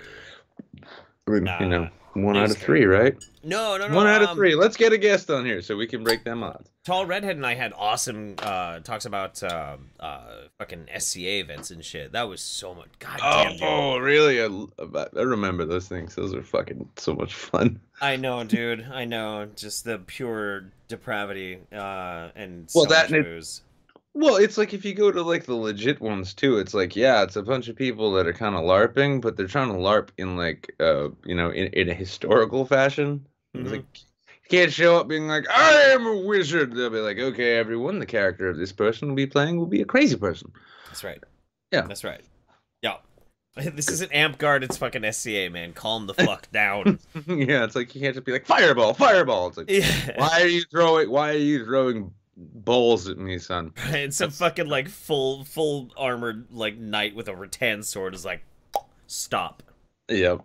One out of three, right? No. One out of three. Let's get a guest on here so we can break them odds. Tall Redhead and I had awesome talks about fucking SCA events and shit. That was so much. Goddamn. Oh, really? I remember those things. Those are fucking so much fun. I know, dude. I know. Just the pure depravity and booze. Well, it's like if you go to like the legit ones too, it's like, yeah, it's a bunch of people that are kind of LARPing, but they're trying to LARP in like, in a historical fashion. Mm-hmm. Like, you can't show up being like, I am a wizard. They'll be like, okay, everyone, the character of this person will be playing will be a crazy person. That's right. Yeah. That's right. Yeah. This isn't Amp Guard, it's fucking SCA, man. Calm the fuck down. Yeah, it's like you can't just be like, fireball. It's like, why are you throwing bowls at me, son? And some fucking like full armored like knight with a rattan sword is like, stop. Yep.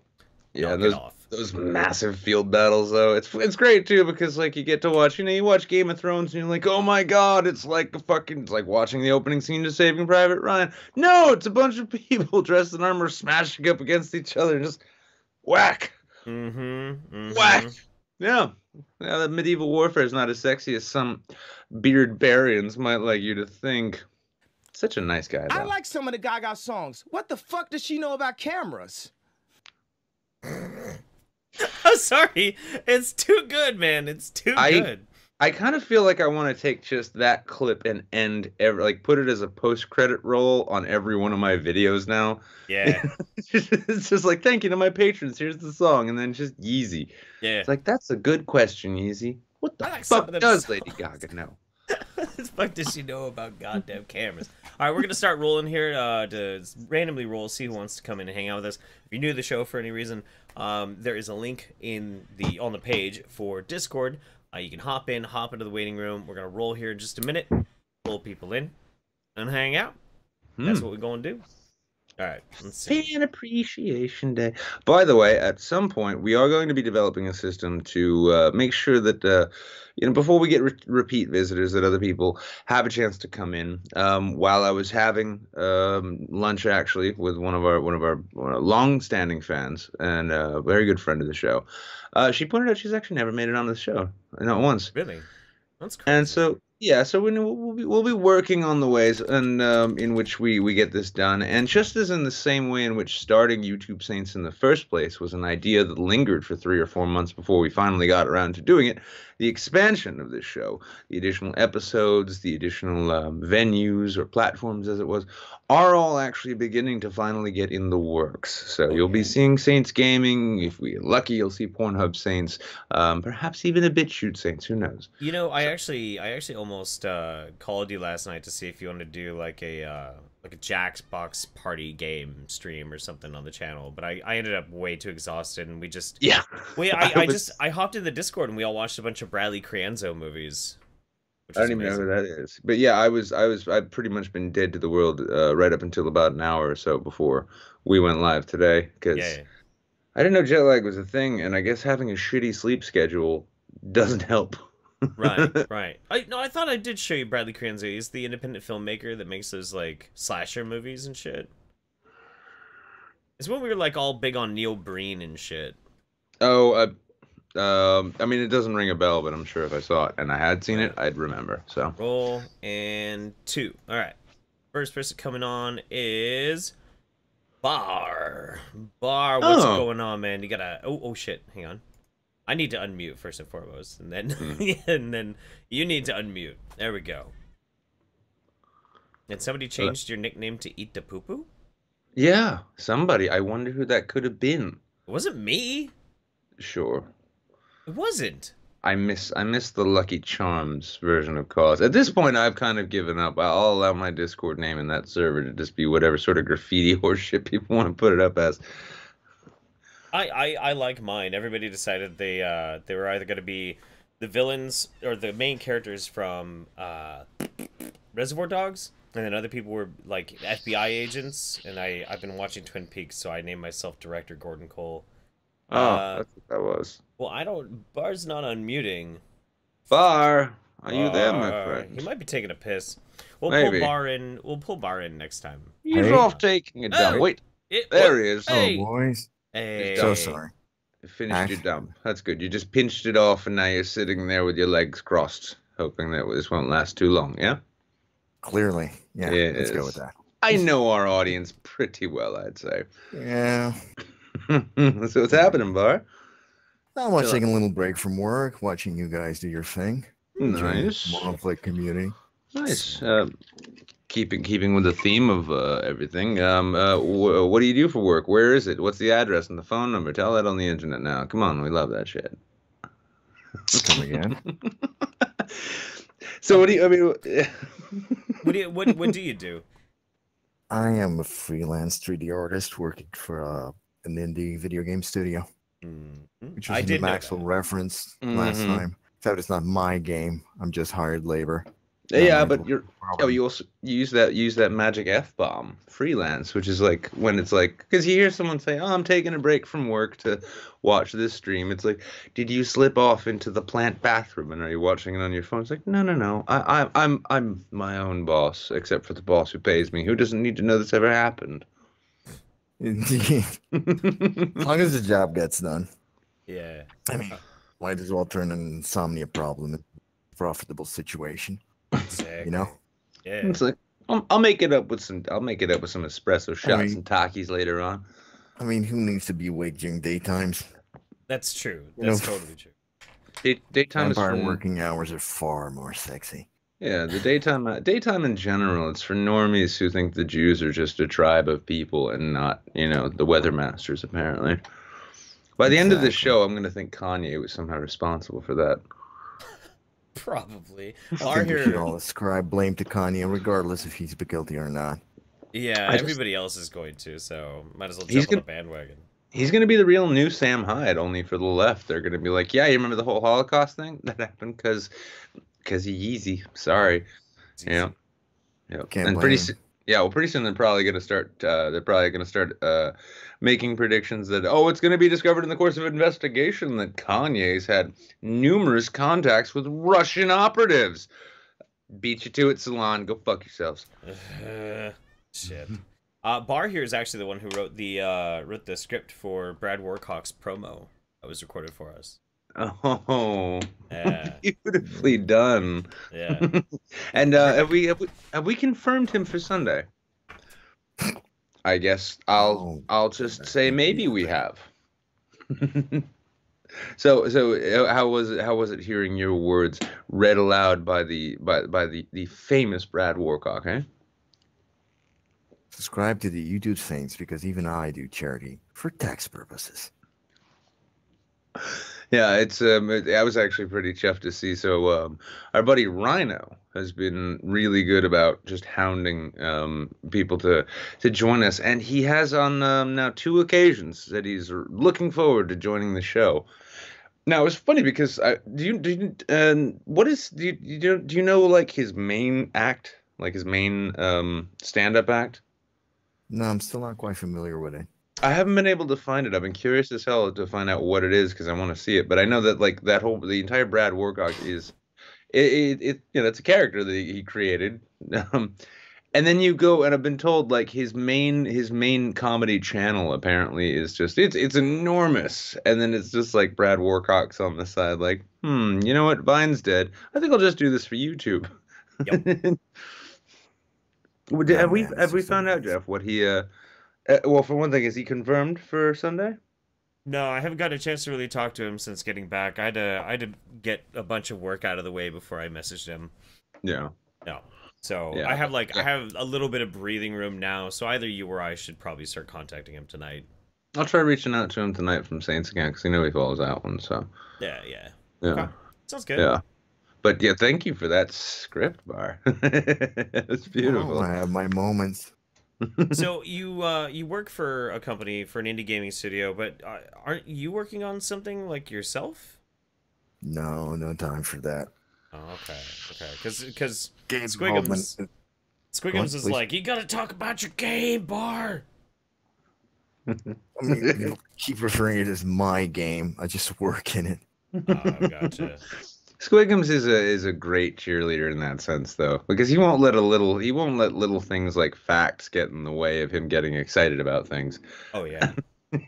Yeah, knock it those off. those massive field battles though. It's great too because like you get to watch, you watch Game of Thrones and you're like, "Oh my God, it's like it's like watching the opening scene to Saving Private Ryan." No, it's a bunch of people dressed in armor smashing up against each other, just whack. Whack. Yeah. Yeah, that medieval warfare is not as sexy as some beard barians might like you to think. Such a nice guy though. I like some of the Gaga songs. What the fuck does she know about cameras? I'm sorry. It's too good, man. It's too good. I kind of feel like I want to take just that clip and put it as a post-credit roll on every one of my videos now. Yeah. It's just like, thank you to my patrons. Here's the song, and then just Yeezy. Yeah. It's like, that's a good question, Yeezy. What the fuck does Lady Gaga know? What the fuck does she know about goddamn cameras? All right, we're gonna start rolling here to randomly roll, see who wants to come in and hang out with us. If you're new to the show for any reason, there is a link on the page for Discord. You can hop into the waiting room. We're gonna roll here in just a minute, pull people in, and hang out. That's what we're gonna do. All right, let's see. Fan Appreciation Day. By the way, at some point, we are going to be developing a system to make sure that, before we get repeat visitors, that other people have a chance to come in. While I was having lunch, actually, with one of our long-standing fans and a very good friend of the show, she pointed out she's actually never made it on the show, not once. Really? That's crazy. And so, yeah, so we'll be working on the ways in which we get this done. And just as in the same way in which starting YouTube Saints in the first place was an idea that lingered for 3 or 4 months before we finally got around to doing it, the expansion of this show, the additional episodes, the additional venues or platforms, as it was, are all actually beginning to finally get in the works. So you'll be seeing Saints Gaming. If we're lucky, you'll see Pornhub Saints, perhaps even a BitChute Saints. Who knows? I actually almost called you last night to see if you wanted to do like a Jackbox party game stream or something on the channel, but I ended up way too exhausted, and we just I hopped in the Discord and we all watched a bunch of Bradley Crianzo movies. I don't even know who that is, but yeah, I've pretty much been dead to the world right up until about an hour or so before we went live today, because I didn't know jet lag was a thing, and I guess having a shitty sleep schedule doesn't help. Right. I thought I did show you Bradley Crianzo. He's the independent filmmaker that makes those like slasher movies and shit. It's when we were like all big on Neil Breen and shit. Oh, I mean, it doesn't ring a bell, but I'm sure if I saw it and I had seen it, I'd remember. So roll and 2. All right. First person coming on is Bar. What's going on, man? You gotta. Oh shit. Hang on. I need to unmute first and foremost, and then and then you need to unmute. There we go. And somebody changed your nickname to Eat the Poo Poo? Yeah, somebody. I wonder who that could have been. It wasn't me. Sure. It wasn't. I miss the Lucky Charms version of cause. At this point, I've kind of given up. I'll allow my Discord name in that server to just be whatever sort of graffiti or shit people want to put it up as. I like mine. Everybody decided they were either going to be the villains or the main characters from Reservoir Dogs, and then other people were like FBI agents. And I've been watching Twin Peaks, so I named myself Director Gordon Cole. That's what that was. Well, Bar's not unmuting. Bar, are you there, my friend? He might be taking a piss. We'll pull Bar in next time. He's off taking a dump. Wait, there he is. Oh, boys. Hey. So sorry. You finished your dump. That's good. You just pinched it off, and now you're sitting there with your legs crossed, hoping that this won't last too long, yeah? Clearly. Yeah, let's go with that. I know our audience pretty well, I'd say. Yeah. So what's happening, Bar? Not much, taking a little break from work, watching you guys do your thing. Nice. Monoflick community. Nice. Keeping with the theme of everything. What do you do for work? Where is it? What's the address and the phone number? Tell that on the internet now. Come on, we love that shit. Come again. So what do you? I mean, what do you do? I am a freelance 3D artist working for an indie video game studio, which was the Maxwell reference last time. Except it's not my game. I'm just hired labor. Not Yeah, mindful. but you also use that magic F-bomb, freelance, which is like when it's like, because you hear someone say, "Oh, I'm taking a break from work to watch this stream." It's like, did you slip off into the plant bathroom and are you watching it on your phone? It's like, no, no, no. I'm my own boss, except for the boss who pays me, who doesn't need to know this ever happened. As long as the job gets done. Yeah. I mean, might as well turn an insomnia problem into a profitable situation. Exactly. You know? Yeah. It's like, I'll make it up with some espresso shots mean- and Takis later on. I mean, who needs to be awake during daytimes? That's true. You know, That's totally true. Daytime is Vampire for working hours are far more sexy. Yeah, the daytime in general, it's for normies who think the Jews are just a tribe of people and not, the weather masters, apparently. By the end of this Exactly. show, I'm going to think Kanye was somehow responsible for that. Probably. I Our think we should here, all ascribe blame to Kanye, regardless if he's guilty or not. yeah, I just- everybody else is going to, so might as well He's jump on the bandwagon. He's going to be the real new Sam Hyde, only for the left. They're going to be like, yeah, you remember the whole Holocaust thing? That happened because he Yeezy. Sorry. It's Yeah. easy. Yep. Can't And blame pretty him. soon, yeah, well, pretty soon they're probably going to start. Making predictions that it's going to be discovered in the course of investigation that Kanye's had numerous contacts with Russian operatives. Beat you to it, Salon. Go fuck yourselves. Shit. Bar here is actually the one who wrote the script for Brad Warcock's promo that was recorded for us. Oh, Yeah. beautifully done. Yeah. And have we confirmed him for Sunday? I guess I'll just say maybe we have. So how was it hearing your words read aloud by the famous Brad Warcock, eh? Subscribe to the YouTube Saints because even I do charity for tax purposes. Yeah, I was actually pretty chuffed to see. So our buddy Rhino has been really good about just hounding people to join us, and he has on now 2 occasions that he's looking forward to joining the show. Now it's funny because do you know like his main act, like his main stand-up act? No, I'm still not quite familiar with it. I haven't been able to find it. I've been curious as hell to find out what it is because I want to see it. But I know that like the entire Brad Warcock is it's a character that he created. And then you go, and I've been told like his main comedy channel apparently is just it's enormous, and then it's just like Brad Warcock's on the side, like, you know what, Vine's dead. I think I'll just do this for YouTube. Yep. Have we found out, Jeff, what he well, for one thing, is he confirmed for Sunday? No, I haven't gotten a chance to really talk to him since getting back. I had to get a bunch of work out of the way before I messaged him. Yeah. No. So Yeah. I have I have a little bit of breathing room now, so either you or I should probably start contacting him tonight. I'll try reaching out to him tonight from Saints again because he he follows that one. So Yeah. yeah, Okay. Sounds good. yeah. But yeah, thank you for that script, Bar. It's beautiful. Oh, I have my moments. So you work for a company, for an indie gaming studio, but aren't you working on something like yourself? No time for that. Oh, okay, because Game Squiggums on, is please. like, you gotta talk about your game, Bar. I mean, you keep referring to it as my game. I just work in it. Oh, gotcha. Squiggums is a great cheerleader in that sense, though, because he won't let little things like facts get in the way of him getting excited about things. Oh yeah,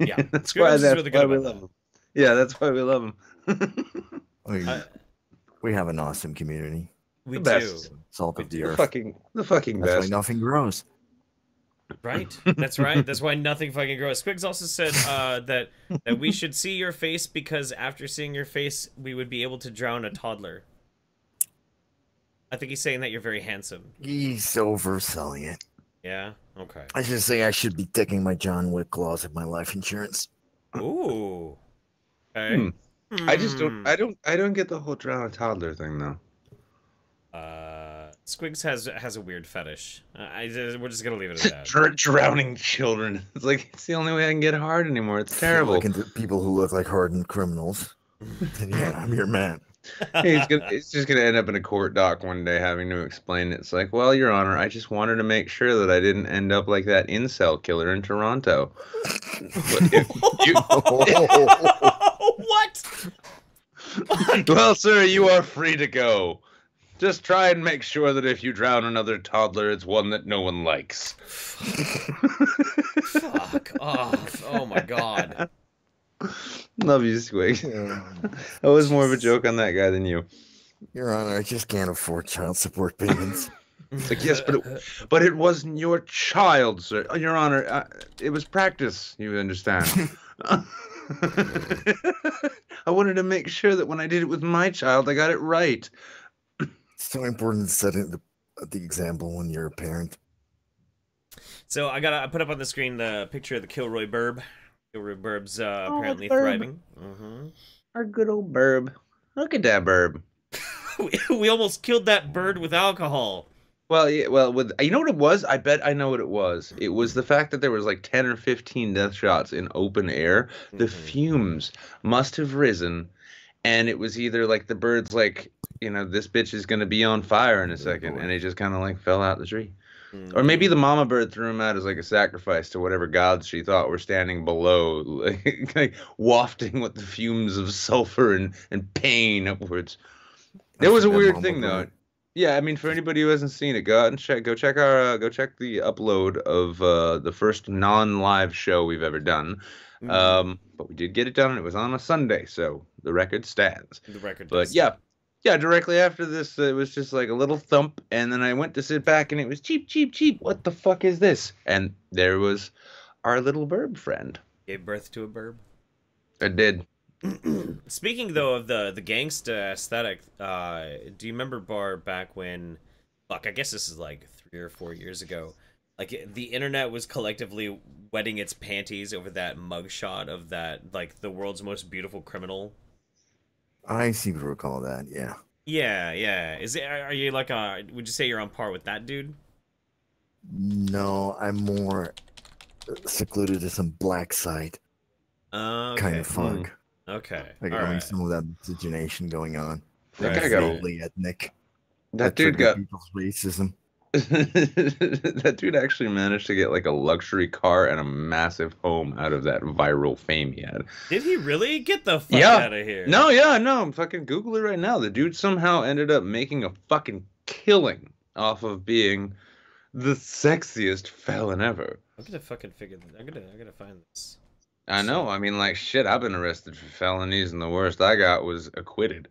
yeah. that's Squiggums why is that's really why good we about love that. him. Yeah, that's why we love him. I mean, Uh, we have an awesome community. We The do, best. Salt of the the earth. fucking That's why best. nothing grows. right? That's right. That's why nothing fucking grows. Squigs also said that we should see your face because after seeing your face, we would be able to drown a toddler. I think he's saying that you're very handsome. He's overselling it. Yeah. Okay. I should say I should be taking my John Wick clause of my life insurance. Ooh. Okay. I just don't get the whole drown a toddler thing though. Squigs has a weird fetish. We're just gonna leave it at that. Drowning children. It's like it's the only way I can get hard anymore. It's terrible. Looking to people who look like hardened criminals. And yeah, I'm your man. It's just gonna end up in a court doc one day having to explain it. It's like, well, Your Honor, I just wanted to make sure that I didn't end up like that incel killer in Toronto. But if you, What? well, sir, you are free to go. Just try and make sure that if you drown another toddler, it's one that no one likes. Fuck off. Oh my god. Love you, Squig. I was more of a joke on that guy than you. Your Honor, I just can't afford child support payments. It's like, yes, but it wasn't your child, sir. Your Honor, it was practice, you understand. I wanted to make sure that when I did it with my child, I got it right. It's so important to set the example when you're a parent. So I put up on the screen the picture of the Kilroy burb. Kilroy burb's apparently burb. thriving. Our good old burb. Look at that burb. We almost killed that bird with alcohol. Well, yeah, you know what it was? I bet I know what it was. It was the fact that there was like 10 or 15 death shots in open air. The fumes must have risen, and it was either like the bird's like, you know, this bitch is gonna be on fire in a second, and it just kind of like fell out the tree. Or maybe the mama bird threw him out as like a sacrifice to whatever gods she thought were standing below, like wafting with the fumes of sulfur and pain upwards. It was a weird thing though. Yeah, I mean, for anybody who hasn't seen it, go out and check the upload of the first non-live show we've ever done. But we did get it done, and it was on a Sunday, so the record stands. But yeah, directly after this, it was just like a little thump, and then I went to sit back, and it was cheep, cheep, cheep. What the fuck is this? And there was our little burb friend. Gave birth to a burb. I did. Speaking though of the gangsta aesthetic, do you remember back when, fuck, I guess this is like 3 or 4 years ago, like the internet was collectively wetting its panties over that mugshot of that, like, the world's most beautiful criminal? I seem to recall that, yeah. Yeah. Are you like would you say you're on par with that dude? No, I'm more secluded to some black site kind of funk. Okay. Like having some of that miscegenation going on. That guy got totally ethnic. That dude got people's racism. That dude actually managed to get like a luxury car and a massive home out of that viral fame he had. Did he really? Get the fuck out of here. No. Fucking Google it right now. The dude somehow ended up making a fucking killing off of being the sexiest felon ever. I'm gonna fucking figure this. I gotta find this. I know. I mean, like, shit, I've been arrested for felonies, and the worst I got was acquitted.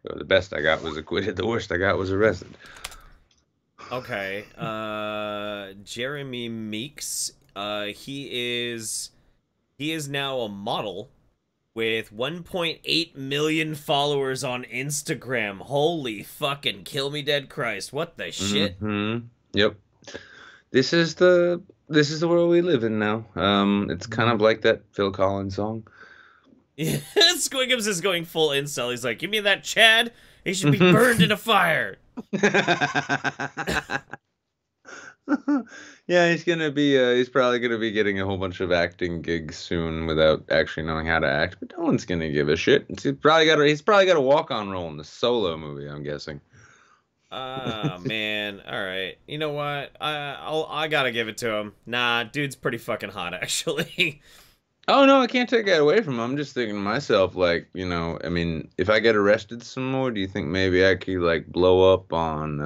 The best I got was acquitted. The worst I got was arrested. Okay. Jeremy Meeks. He is now a model with 1.8 million followers on Instagram. Holy fucking kill me dead Christ. What the shit? Yep. This is the world we live in now. It's kind of like that Phil Collins song. Yeah, Squiggums is going full incel. He's like, give me that Chad. He should be burned in a fire. Yeah, he's probably gonna be getting a whole bunch of acting gigs soon without actually knowing how to act. But no one's gonna give a shit. He's probably got a walk-on role in the Solo movie, I'm guessing. Man, all right. You know what? I gotta give it to him. Nah, dude's pretty fucking hot, actually. Oh no, I can't take that away from him. I'm just thinking to myself, like, you know, I mean, if I get arrested some more, do you think maybe I could like blow up on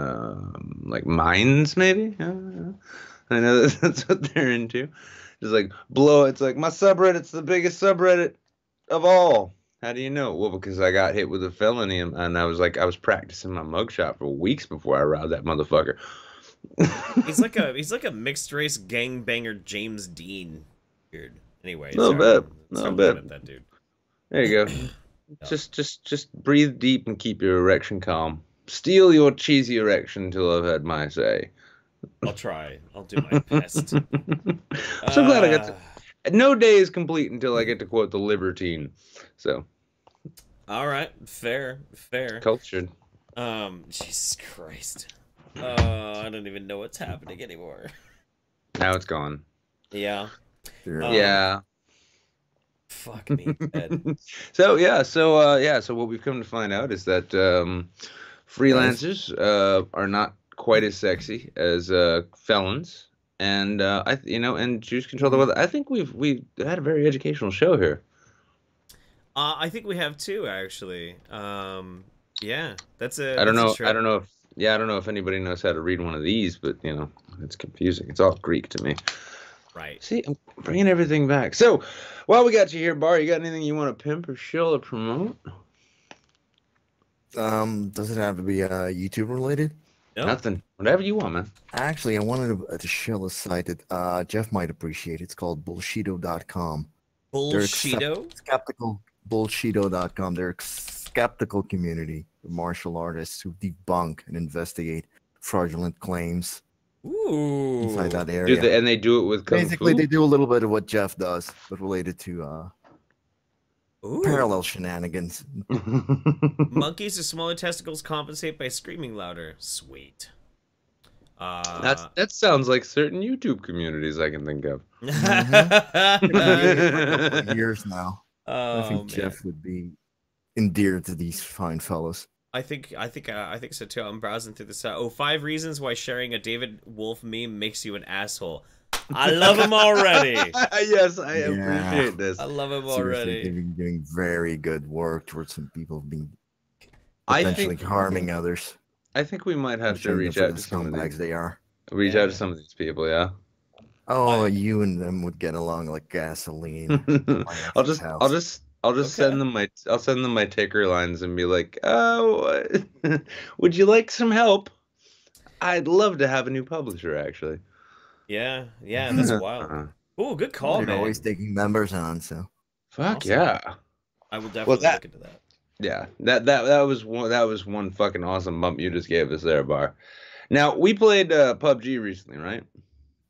like mines? Maybe. I know that's what they're into. Just like blow. It's like my subreddit's the biggest subreddit of all. How do you know? Well, because I got hit with a felony, and I was practicing my mugshot for weeks before I robbed that motherfucker. He's like a mixed race gangbanger James Dean. Weird. Anyway, no bad. That dude. There you go. Just breathe deep and keep your erection calm. Steal your cheesy erection until I've had my say. I'll try. I'll do my best. So glad I got to. No day is complete until I get to quote the Libertine. So. All right, fair. Cultured. Jesus Christ. I don't even know what's happening anymore. Now it's gone. Yeah. Yeah. Fuck me, Ted. So what we've come to find out is that freelancers are not quite as sexy as felons, and and choose control the weather. I think we've had a very educational show here. I think we have two actually. Yeah, that's I don't know. trip. I don't know if anybody knows how to read one of these, but it's confusing. It's all Greek to me. Right. See, I'm bringing everything back. So, while we got you here, Bar, you got anything you want to pimp or shill or promote? Does it have to be YouTube related? No. Nothing. Whatever you want, man. Actually, I wanted to shill a site that Jeff might appreciate. It's called bullshito.com. Bullshito? Skeptical bullshito.com. They're a skeptical community of martial artists who debunk and investigate fraudulent claims. Ooh. Inside that area. And they do it with kung Basically, fu? they do a little bit of what Jeff does, but related to parallel shenanigans. Monkeys with smaller testicles compensate by screaming louder. Sweet. That sounds like certain YouTube communities I can think of. For years now. I think Jeff would be endeared to these fine fellows. I think so too. I'm browsing through this. 5 reasons why sharing a David Wolf meme makes you an asshole. I love him already. Yes, I appreciate this. I love him Seriously, already. they've been doing very good work towards some people being potentially harming others. I think we might have to reach out to some of these. They are. Reach out to some of these people, yeah. Oh, you and them would get along like gasoline. I'll just send them my ticker lines and be like, "Oh, would you like some help? I'd love to have a new publisher, actually." Yeah, that's wild. Oh, good call, man. Always taking members on, so. Fuck awesome. Yeah. I will definitely look into that. Yeah, that was one fucking awesome bump you just gave us there, Bar. Now we played PUBG recently, right?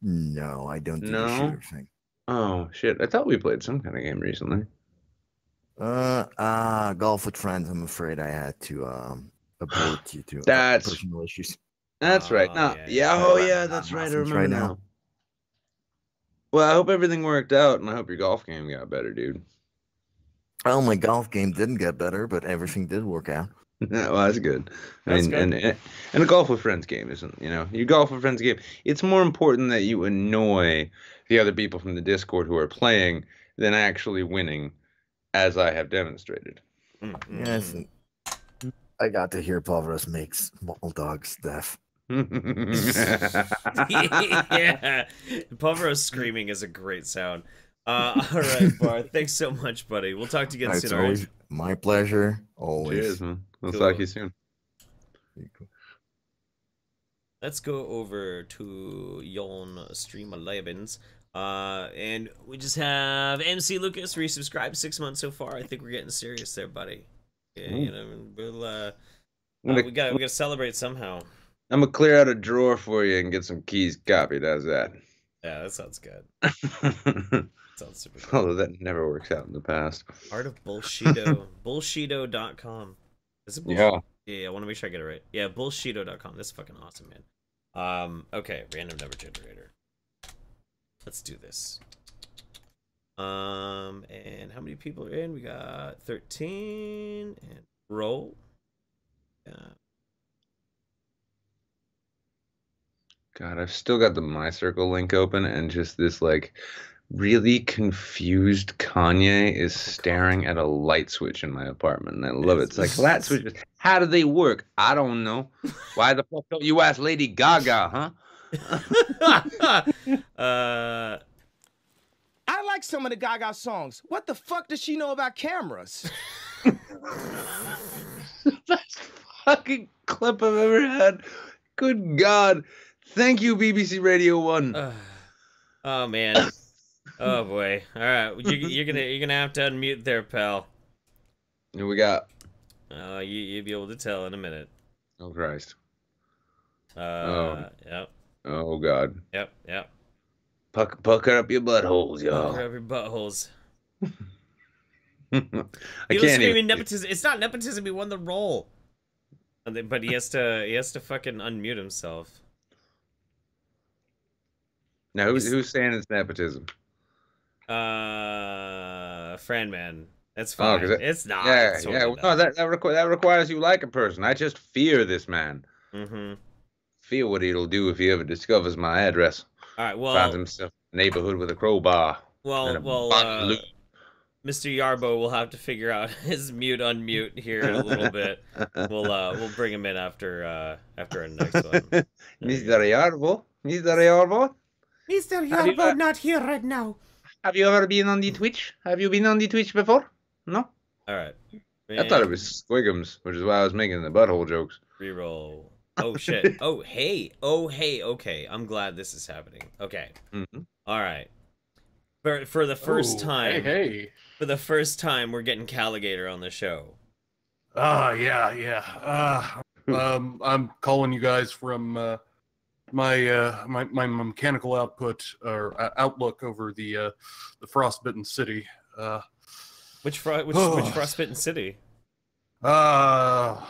No, I don't do the shooter thing. Oh shit! I thought we played some kind of game recently. Golf with friends. I'm afraid I had to abort you to personal issues. That's right. No, that's right. I remember now. Well, I hope everything worked out, and I hope your golf game got better, dude. Well, my golf game didn't get better, but everything did work out. Well, that's good. And a golf with friends game isn't, your golf with friends game. It's more important that you annoy the other people from the Discord who are playing than actually winning, as I have demonstrated. Yes, I got to hear Pavros makes Bulldogs deaf. Yeah, Pavros screaming is a great sound. All right, Bar. Thanks so much, buddy. We'll talk to you again soon. All right? My pleasure. Always. Cheers, man. We'll talk to you soon. Let's go over to Yon Stream 11s. And we just have MC Lucas resubscribed 6 months so far. I think we're getting serious there, buddy. Yeah, we'll we gotta celebrate somehow. I'm gonna clear out a drawer for you and get some keys copied. How's that? Yeah, that sounds good. Sounds super good. Although that never works out in the past. Art of Bullshito. Bullshito.com. Is it bullshit? Yeah, I want to make sure I get it right. Yeah, bullshito.com. That's fucking awesome, man. Okay, random number generator. Let's do this. And how many people are in? We got 13 and roll. Yeah. God, I've still got the My Circle link open, and just this like really confused Kanye is staring at a light switch in my apartment, and I love it. It's like, light switches, how do they work? I don't know. Why the fuck don't you ask Lady Gaga, huh? I like some of the Gaga songs. What the fuck does she know about cameras? Best fucking clip I've ever had. Good God. Thank you, BBC Radio 1. Oh man. Oh boy. All right, you're gonna have to unmute there, pal. What we got? You'll be able to tell in a minute. Oh Christ. Yep. Oh God. Yep. Pucker up your buttholes, y'all. Pucker up your buttholes. I can't even. Nepotism. It's not nepotism. He won the role, but he has to fucking unmute himself. Now who's saying it's nepotism? friend, man. That's Oh, fine. It's not. Yeah, It's yeah. totally Well, no, not. that requires you like a person. I just fear this man. Mm-hmm. Fear what he'll do if he ever discovers my address. All right. Finds Well, himself in a neighborhood with a crowbar and a well. bottle of Mr. Yarbo will have to figure out his mute unmute here in a little bit. We'll bring him in after our next one. Mr. Yarbo, Mr. Yarbo, Mr. Have you, Yarbo not here right now. have you ever been on the Twitch? Have you been on the Twitch before? No. All right. I thought it was Squigums, which is why I was making the butthole jokes. Reroll. Oh shit. Oh hey. Okay. I'm glad this is happening. Okay. Mm-hmm. All right. For the first time. Hey. For the first time, we're getting Caligator on the show. Yeah. I'm calling you guys from my mechanical output or outlook over the frostbitten city. Which frostbitten city? Well,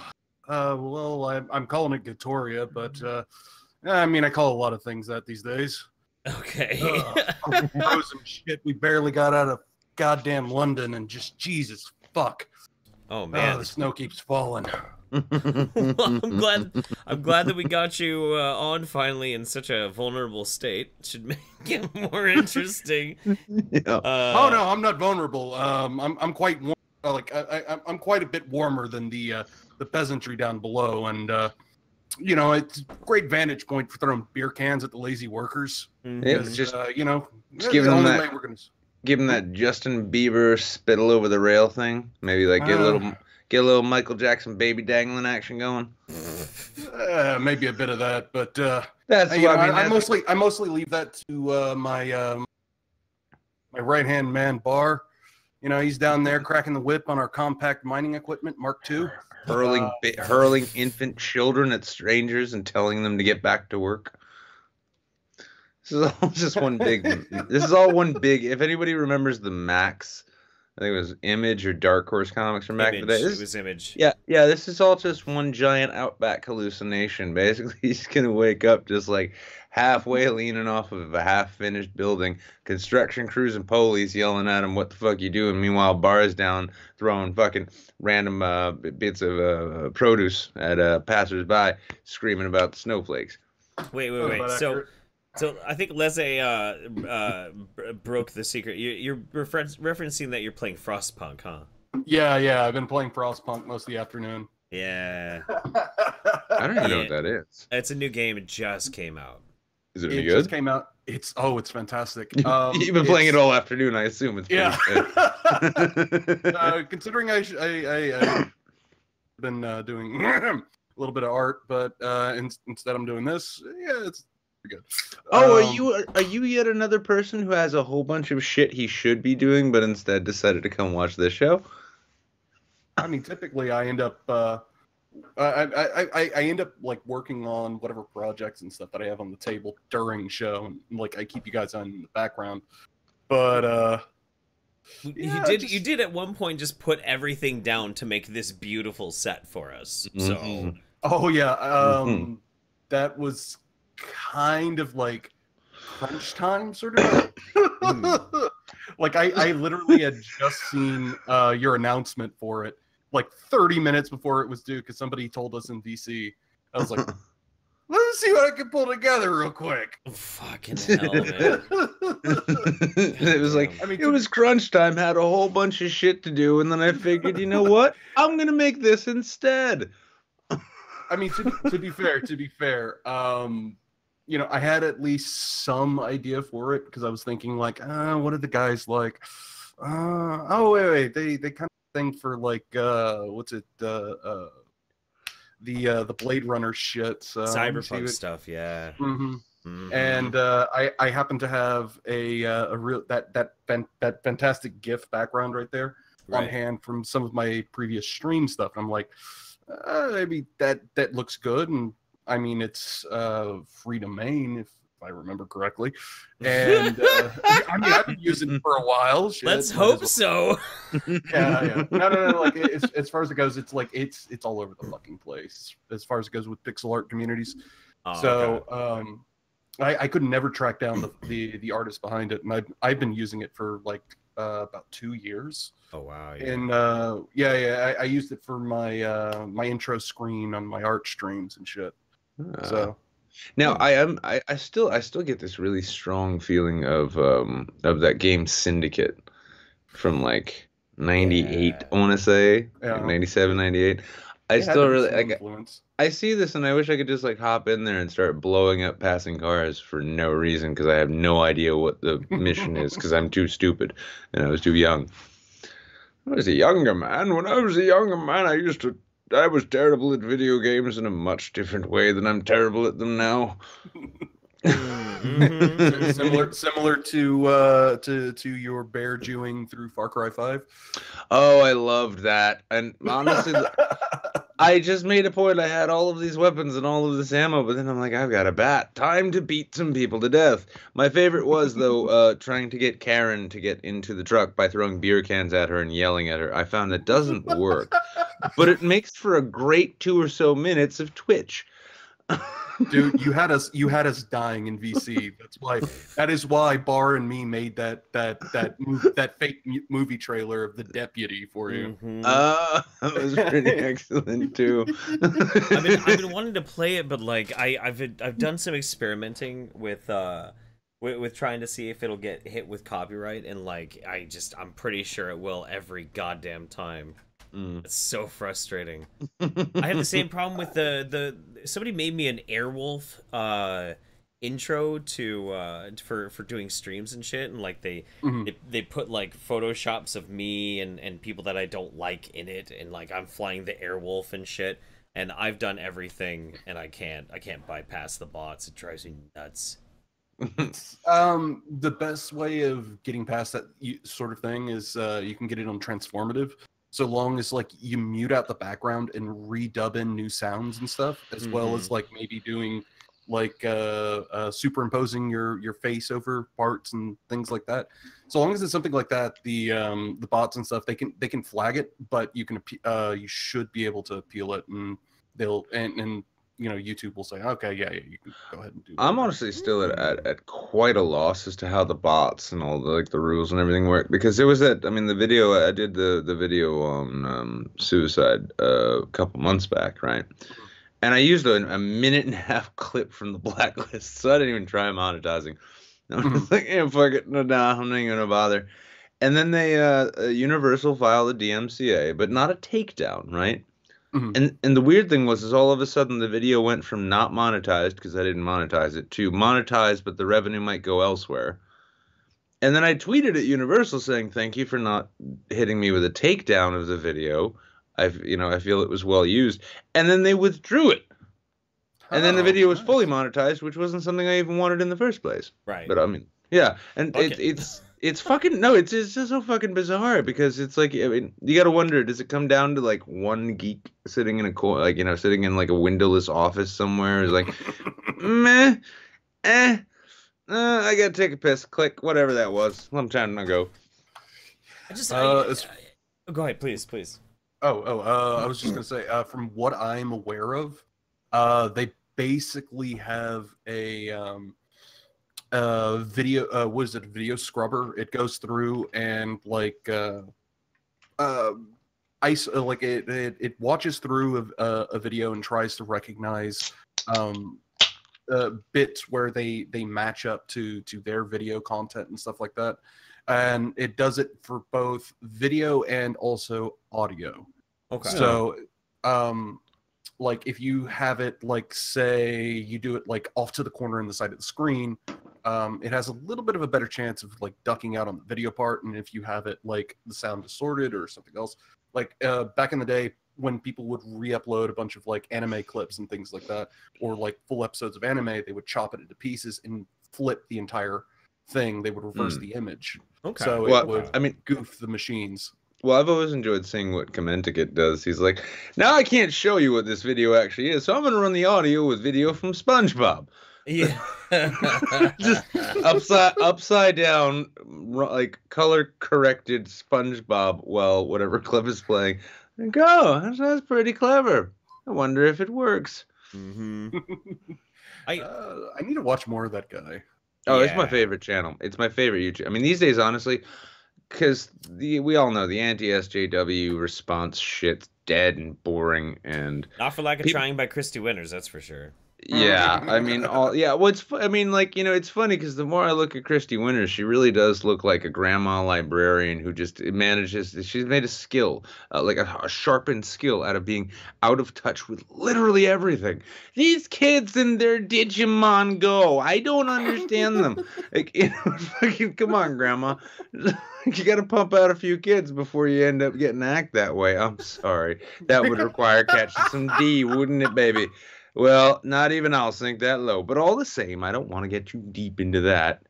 I'm calling it Gatoria, but I mean, I call a lot of things that these days. Okay. Frozen shit. We barely got out of goddamn London, and just Jesus fuck. Oh man, the snow keeps falling. Well, I'm glad that we got you on finally in such a vulnerable state. Should make it more interesting. Yeah. Oh no, I'm not vulnerable. I'm quite warm. I'm quite a bit warmer than the peasantry down below, and you know, it's a great vantage point for throwing beer cans at the lazy workers. It's just you know, just the only way we're gonna. give him that Justin Bieber spittle over the rail thing. Maybe like get a little Michael Jackson baby dangling action going. Maybe a bit of that, but That's you know, what I mean. I mostly leave that to my right hand man Bar. You know, he's down there cracking the whip on our compact mining equipment Mark II. Hurling infant children at strangers and telling them to get back to work. This is all just one big. This is all one big. If anybody remembers the Max, I think it was Image or Dark Horse comics from back in the day. It was Image. Yeah. This is all just one giant Outback hallucination. Basically, he's gonna wake up just like halfway leaning off of a half-finished building. Construction crews and police yelling at him, "What the fuck you doing?" Meanwhile, Bar's down throwing fucking random bits of produce at passersby, screaming about the snowflakes. Wait. So I think Leze broke the secret. You're referencing that you're playing Frostpunk, huh? Yeah. I've been playing Frostpunk most of the afternoon. Yeah. I don't even know what that is. It's a new game. It just came out. Is it It good? just came out. It's fantastic. You've been playing it all afternoon. I assume it's pretty good. Considering I've been doing a little bit of art, but instead I'm doing this. Yeah, it's pretty good. Oh, are you yet another person who has a whole bunch of shit he should be doing, but instead decided to come watch this show? I mean, typically I end up I end up like working on whatever projects and stuff that I have on the table during show, and like I keep you guys on in the background. But you did at one point just put everything down to make this beautiful set for us. So oh yeah, that was kind of like crunch time sort of. Like I literally had just seen your announcement for it like 30 minutes before it was due, because somebody told us in VC. I was like, let's see what I can pull together real quick. Fucking hell, man. It was like, it was crunch time, had a whole bunch of shit to do, and then I figured, you know what? I'm going to make this instead. I mean, to be fair, you know, I had at least some idea for it, because I was thinking like, what are the guys like? Oh, wait, they kind of thing for like, what's it, the Blade Runner shit. Cyberpunk stuff, yeah. And I happen to have a real that fantastic GIF background right there on hand from some of my previous stream stuff. And I'm like, maybe that looks good, and I mean it's free domain if I remember correctly. And I mean I've been using it for a while. Shit, let's hope so. Yeah. No. Like as far as it goes, it's like it's all over the fucking place as far as it goes with pixel art communities. I could never track down the artist behind it, and I've been using it for like about 2 years. Oh wow! Yeah. And I used it for my my intro screen on my art streams and shit. So now I still get this really strong feeling of that game Syndicate from like 98, I want to say, like 97, 98. I still really like. I see this and I wish I could just like hop in there and start blowing up passing cars for no reason because I have no idea what the mission is because I'm too stupid and I was too young. I was a younger man. When I was a younger man, I was terrible at video games in a much different way than I'm terrible at them now. Similar to your bear Jewing through Far Cry 5. Oh, I loved that. And honestly, I just made a point. I had all of these weapons and all of this ammo, but then I'm like, I've got a bat. Time to beat some people to death. My favorite was, though, trying to get Karen to get into the truck by throwing beer cans at her and yelling at her. I found that doesn't work, but it makes for a great 2 or so minutes of Twitch. Dude, you had us dying in VC. That is why Barr and me made that fake movie trailer of the deputy for you. That was pretty excellent too. I've been wanting to play it, but like I've done some experimenting with trying to see if it'll get hit with copyright, and like I'm pretty sure it will every goddamn time. It's so frustrating. I have the same problem with the somebody made me an Airwolf intro to for doing streams and shit, and like they put like photoshops of me and people that I don't like in it, and like I'm flying the Airwolf and shit, and I've done everything and I can't bypass the bots. It drives me nuts. The best way of getting past that sort of thing is you can get it on transformative. So long as like you mute out the background and redub in new sounds and stuff, as well as like maybe doing like superimposing your face over parts and things like that. So long as it's something like that, the bots and stuff, they can flag it, but you should be able to appeal it, and they'll and you know, YouTube will say, okay, yeah, you can go ahead and do that. I'm honestly still at quite a loss as to how the bots and all the rules and everything work, because there was the video, I did the video on suicide a couple months back, right? And I used a 1.5-minute clip from the blacklist, so I didn't even try monetizing. I was like, yeah, fuck it, no, I'm not even gonna bother. And then they Universal filed a DMCA, but not a takedown, right? And the weird thing was all of a sudden the video went from not monetized, because I didn't monetize it, to monetized, but the revenue might go elsewhere. And then I tweeted at Universal saying, thank you for not hitting me with a takedown of the video. I feel it was well used. And then they withdrew it. And then the video was fully monetized, which wasn't something I even wanted in the first place. Right. But I mean, yeah. And it's fucking, no, it's just so fucking bizarre, because it's like, I mean, you gotta wonder, does it come down to like one geek sitting in a corner, like, sitting in like a windowless office somewhere, is like, meh, I gotta take a piss, click, whatever that was. I'm trying to go. Go ahead, please. I was just gonna say, from what I'm aware of, they basically have a video, what is it, video scrubber. It goes through and it watches through a video and tries to recognize bits where they match up to their video content and stuff like that, and it does it for both video and also audio. Okay. So like if you have it, like say you do it like off to the corner in the side of the screen, it has a little bit of a better chance of like ducking out on the video part. And if you have it like the sound distorted or something else, like back in the day when people would re-upload a bunch of like anime clips and things like that, or like full episodes of anime, they would chop it into pieces and flip the entire thing. They would reverse the image. Okay. So it would goof the machines. Well, I've always enjoyed seeing what Commenticate does. He's like, now I can't show you what this video actually is, so I'm going to run the audio with video from SpongeBob. Yeah. Just upside down, like color corrected SpongeBob while whatever clip is playing. And go, that's pretty clever. I wonder if it works. I need to watch more of that guy. Oh, it's my Yeah. favorite channel. It's my favorite YouTube. I mean, these days, honestly, because we all know the anti-SJW response shit's dead and boring, and Not for lack of People- trying by Christy Winters, that's for sure. yeah, I mean, well, I mean, like, it's funny because the more I look at Christy Winters, she really does look like a grandma librarian who just manages. She's made a skill, like a sharpened skill, out of being out of touch with literally everything. These kids and their Digimon Go, I don't understand them. Like, fucking, come on, grandma, you got to pump out a few kids before you end up getting act that way. I'm sorry, that would require catching some D, wouldn't it, baby? Well, not even I'll sink that low, but all the same, I don't want to get too deep into that,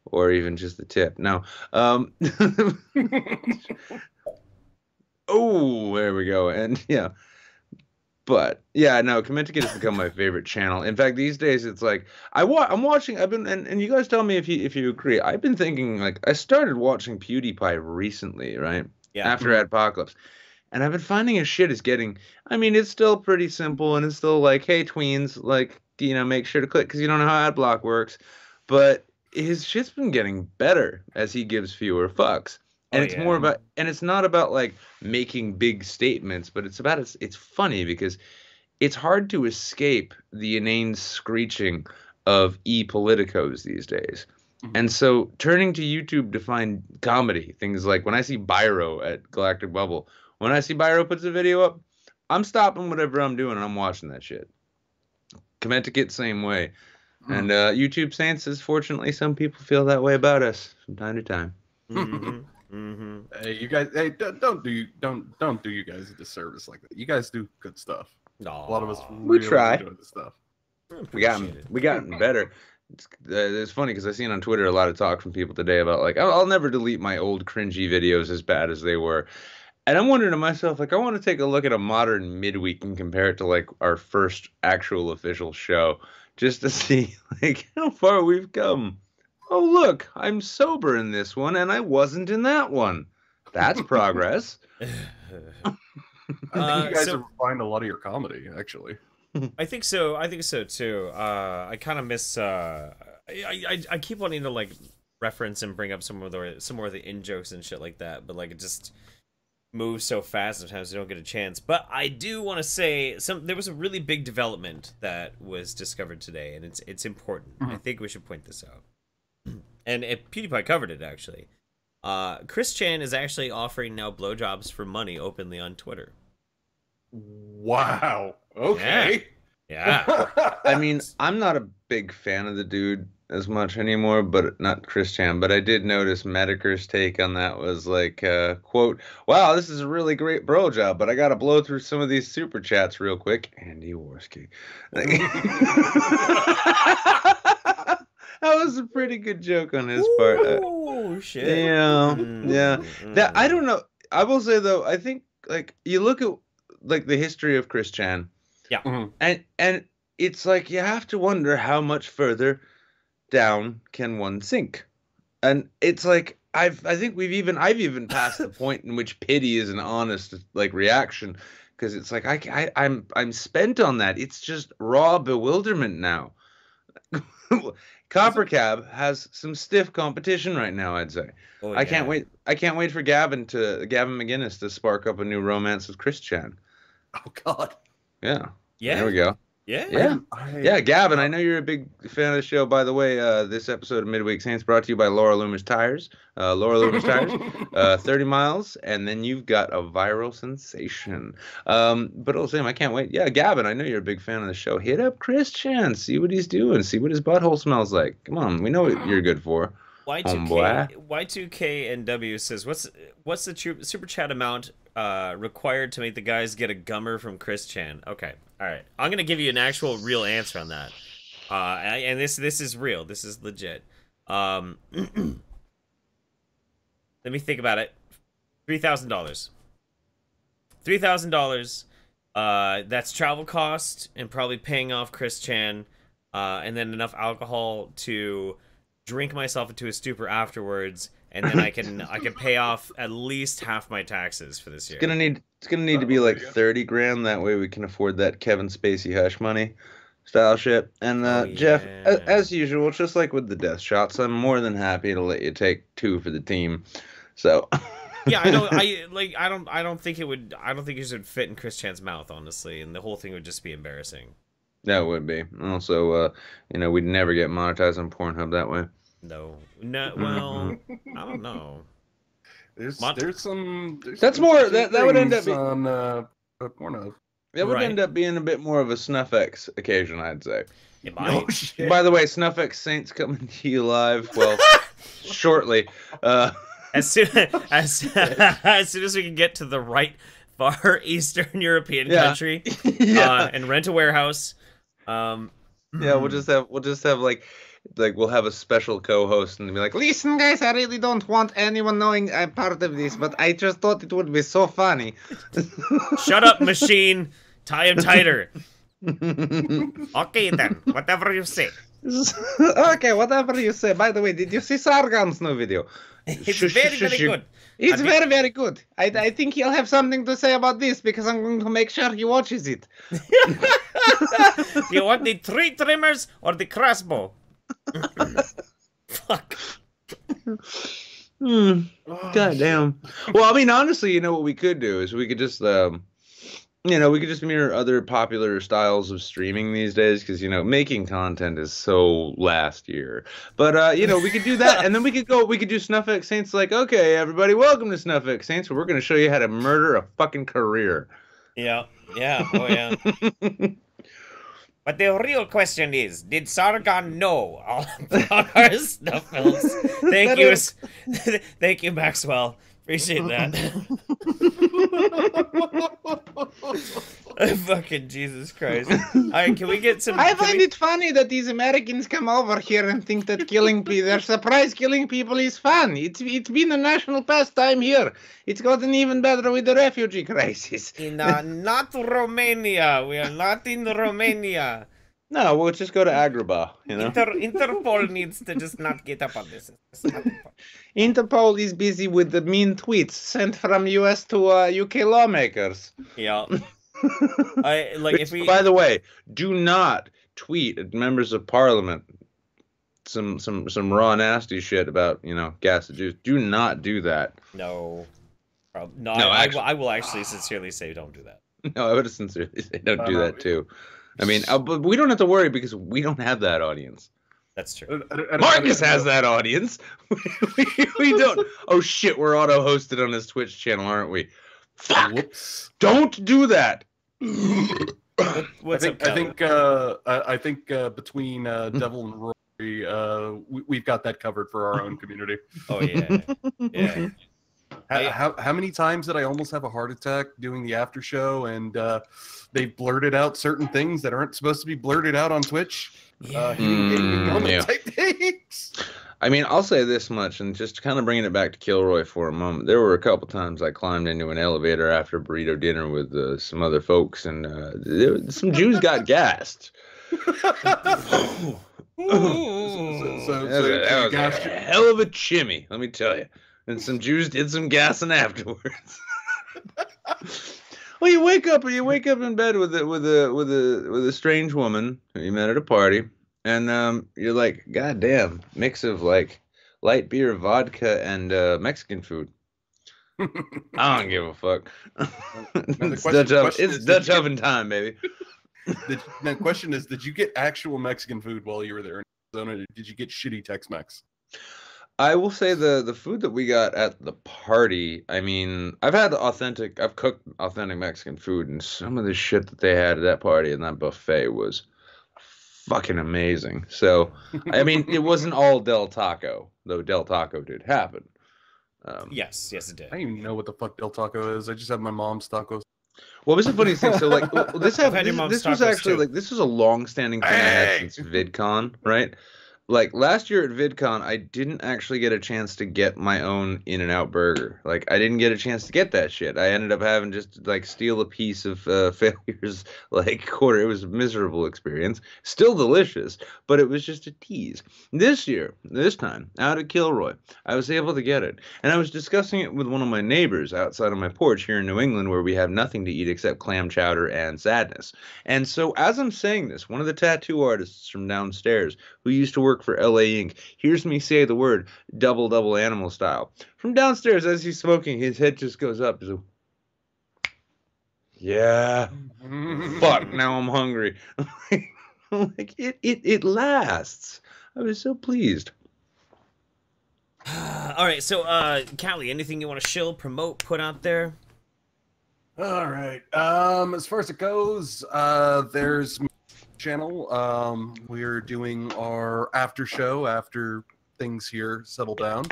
or even just the tip. No. Oh, there we go. And yeah, but yeah, no, Commenticate has become my favorite channel. In fact, these days it's like I'm watching. I've been and you guys tell me if you agree. I've been thinking, like, I started watching PewDiePie recently, right? Yeah. After Adpocalypse. And I've been finding his shit is getting, I mean, it's still pretty simple, and it's still like, hey, tweens, like, make sure to click because you don't know how ad block works. But his shit's been getting better as he gives fewer fucks. And it's more about, and it's not about like making big statements, but it's about, it's funny because it's hard to escape the inane screeching of e-politicos these days. And so turning to YouTube to find comedy, things like when I see Byro at Galactic Bubble, when I see Byro puts a video up, I'm stopping whatever I'm doing and I'm watching that shit. Commenticate same way. And YouTube Saints is, fortunately, some people feel that way about us from time to time. Hey, you guys, hey, don't do you guys a disservice like that. You guys do good stuff. A lot of us really try. enjoy this stuff. We gotten better. It's funny because I seen on Twitter a lot of talk from people today about, like, I'll never delete my old cringy videos as bad as they were. And I'm wondering to myself, like, I want to take a look at a modern midweek and compare it to, like, our first actual official show, just to see, like, how far we've come. Oh, look, I'm sober in this one, and I wasn't in that one. That's progress. I think you guys have refined a lot of your comedy, actually. I think so. I think so too. I kind of miss. I keep wanting to, like, reference and bring up some more of the in jokes and shit like that, but, like, it just moves so fast sometimes I don't get a chance. But I do want to say there was a really big development that was discovered today, and it's important. I think we should point this out. And PewDiePie covered it, actually. Chris Chan is actually offering now blowjobs for money openly on Twitter. Wow. Okay. Yeah. I mean, I'm not a big fan of the dude as much anymore, but not Chris Chan. But I did notice Mediker's take on that was like, quote, wow, this is a really great bro job, but I got to blow through some of these super chats real quick. Andy Worski. That was a pretty good joke on his part. Oh, shit. Yeah. That, I don't know. I will say, though, I think, like, you look at, like, the history of Chris Chan. Yeah. And it's like you have to wonder how much further down can one sink. And it's like I think I've even passed the point in which pity is an honest, like, reaction, because it's like I'm spent on that. It's just raw bewilderment now. Copper Cab has some stiff competition right now, I'd say. Oh, I can't wait for Gavin McGinnis to spark up a new romance with Chris Chan. Oh God. Yeah. Yeah. There we go. Yeah. Yeah, Gavin, I know you're a big fan of the show. By the way, this episode of Midweek Saints brought to you by Laura Loomis Tires. Laura Loomis Tires, 30 miles, and then you've got a viral sensation. But all the same, I can't wait. Yeah, Gavin, I know you're a big fan of the show. Hit up Chris Chan, see what he's doing, see what his butthole smells like. Come on, we know what you're good for. Y2K and W says, what's the super chat amount required to make the guys get a gummer from Chris Chan? Okay, all right. I'm gonna give you an actual real answer on that. And this is real. This is legit. Let me think about it. $3,000. $3,000. That's travel cost and probably paying off Chris Chan, and then enough alcohol to drink myself into a stupor afterwards, and then I can pay off at least half my taxes for this year. It's gonna need to be like 30 grand. That way we can afford that Kevin Spacey hush money. style shit. And Jeff, yeah. as usual, just like with the death shots, I'm more than happy to let you take 2 for the team. So Yeah, I don't. I don't think it would. I don't think it should fit in Chris Chan's mouth, honestly, and the whole thing would just be embarrassing. that would be. Also, we'd never get monetized on Pornhub that way. No. Well, I don't know. There's That's some more that would end up things on Pornhub. That would Right. end up being a bit more of a SnuffX occasion, I'd say. It might. Oh shit! By the way, SnuffX Saints coming to you live. Well, shortly. As soon as we can get to the right far Eastern European country, Yeah. and rent a warehouse. Yeah, we'll just have like we'll have a special co-host and be like, listen, guys, I really don't want anyone knowing I'm part of this, but I just thought it would be so funny. Shut up, machine. Tie him tighter. Okay then, whatever you say. Okay, whatever you say. By the way, did you see Sargon's new video? It's very, very good. It's very, very good. I think he'll have something to say about this because I'm going to make sure he watches it. You want the tree trimmers or the crossbow? Fuck. God damn. Well, I mean, honestly, what we could do is we could just, we could just mirror other popular styles of streaming these days because, making content is so last year. But, we could do that and then we could do SnuffX Saints like, okay, everybody, welcome to SnuffX Saints where we're going to show you how to murder a fucking career. Yeah. Oh yeah. But the real question is, did Sargon know all about our snuffles? Thank you, Maxwell. Appreciate that. Fucking Jesus Christ. Alright, can we get some... I find it funny that these Americans come over here and think that they're surprised killing people is fun. It's been a national pastime here. It's gotten even better with the refugee crisis. Not Romania. We are not in Romania. No, we'll just go to Agrabah, Interpol needs to just not get up on this. It's not important. Interpol is busy with the mean tweets sent from US to UK lawmakers. Yeah. By the way, do not tweet at members of parliament some raw nasty shit about, gas and juice. Do not do that. No. No, actually, I will actually sincerely say don't do that. No, I would sincerely say don't do that too. I mean, but we don't have to worry because we don't have that audience. That's true. Marcus has that audience. we don't. Oh shit, we're auto-hosted on his Twitch channel, aren't we? Fuck! Whoops. Don't do that. What's up, I think between Devil and Rory, we've got that covered for our own community. Oh yeah. Yeah. How many times did I almost have a heart attack doing the after show and they blurted out certain things that aren't supposed to be blurted out on Twitch? Yeah. Type things. I mean, I'll say this much, and just kind of bringing it back to Kilroy for a moment. There were a couple times I climbed into an elevator after burrito dinner with some other folks, and some Jews got gassed. That was a hell of a chimney, let me tell you. And some Jews did some gassing afterwards. Well, you wake up in bed with a strange woman who you met at a party, and you're like, God damn, mix of like light beer, vodka, and Mexican food. I don't give a fuck. It's Dutch oven time, baby. The question is, did you get actual Mexican food while you were there in Arizona, or did you get shitty Tex-Mex? I will say the food that we got at the party, I mean, I've cooked authentic Mexican food, and some of the shit that they had at that party and that buffet was fucking amazing. So, I mean, it wasn't all Del Taco, though Del Taco did happen. Yes, it did. I don't even know what the fuck Del Taco is. I just have my mom's tacos. What was the funny thing? So, like, this was actually too. like, this was a long-standing thing I had since VidCon, right? Like last year at VidCon, I didn't actually get a chance to get my own In-N-Out burger. Like I didn't get a chance to get that shit. I ended up having just to, like steal a piece of Failure's like quarter. It was a miserable experience. Still delicious, but it was just a tease. This time, out at Kilroy, I was able to get it, and I was discussing it with one of my neighbors outside on my porch here in New England, where we have nothing to eat except clam chowder and sadness. And so, as I'm saying this, one of the tattoo artists from downstairs, who used to work for LA Ink, hears me say the word double double animal style. From downstairs, as he's smoking, his head just goes up. He's like, yeah. Fuck, now I'm hungry. Like it lasts. I was so pleased. All right, so Callie, anything you want to shill, promote, put out there? All right. As far as it goes, there's channel. We're doing our after show after things here settle down,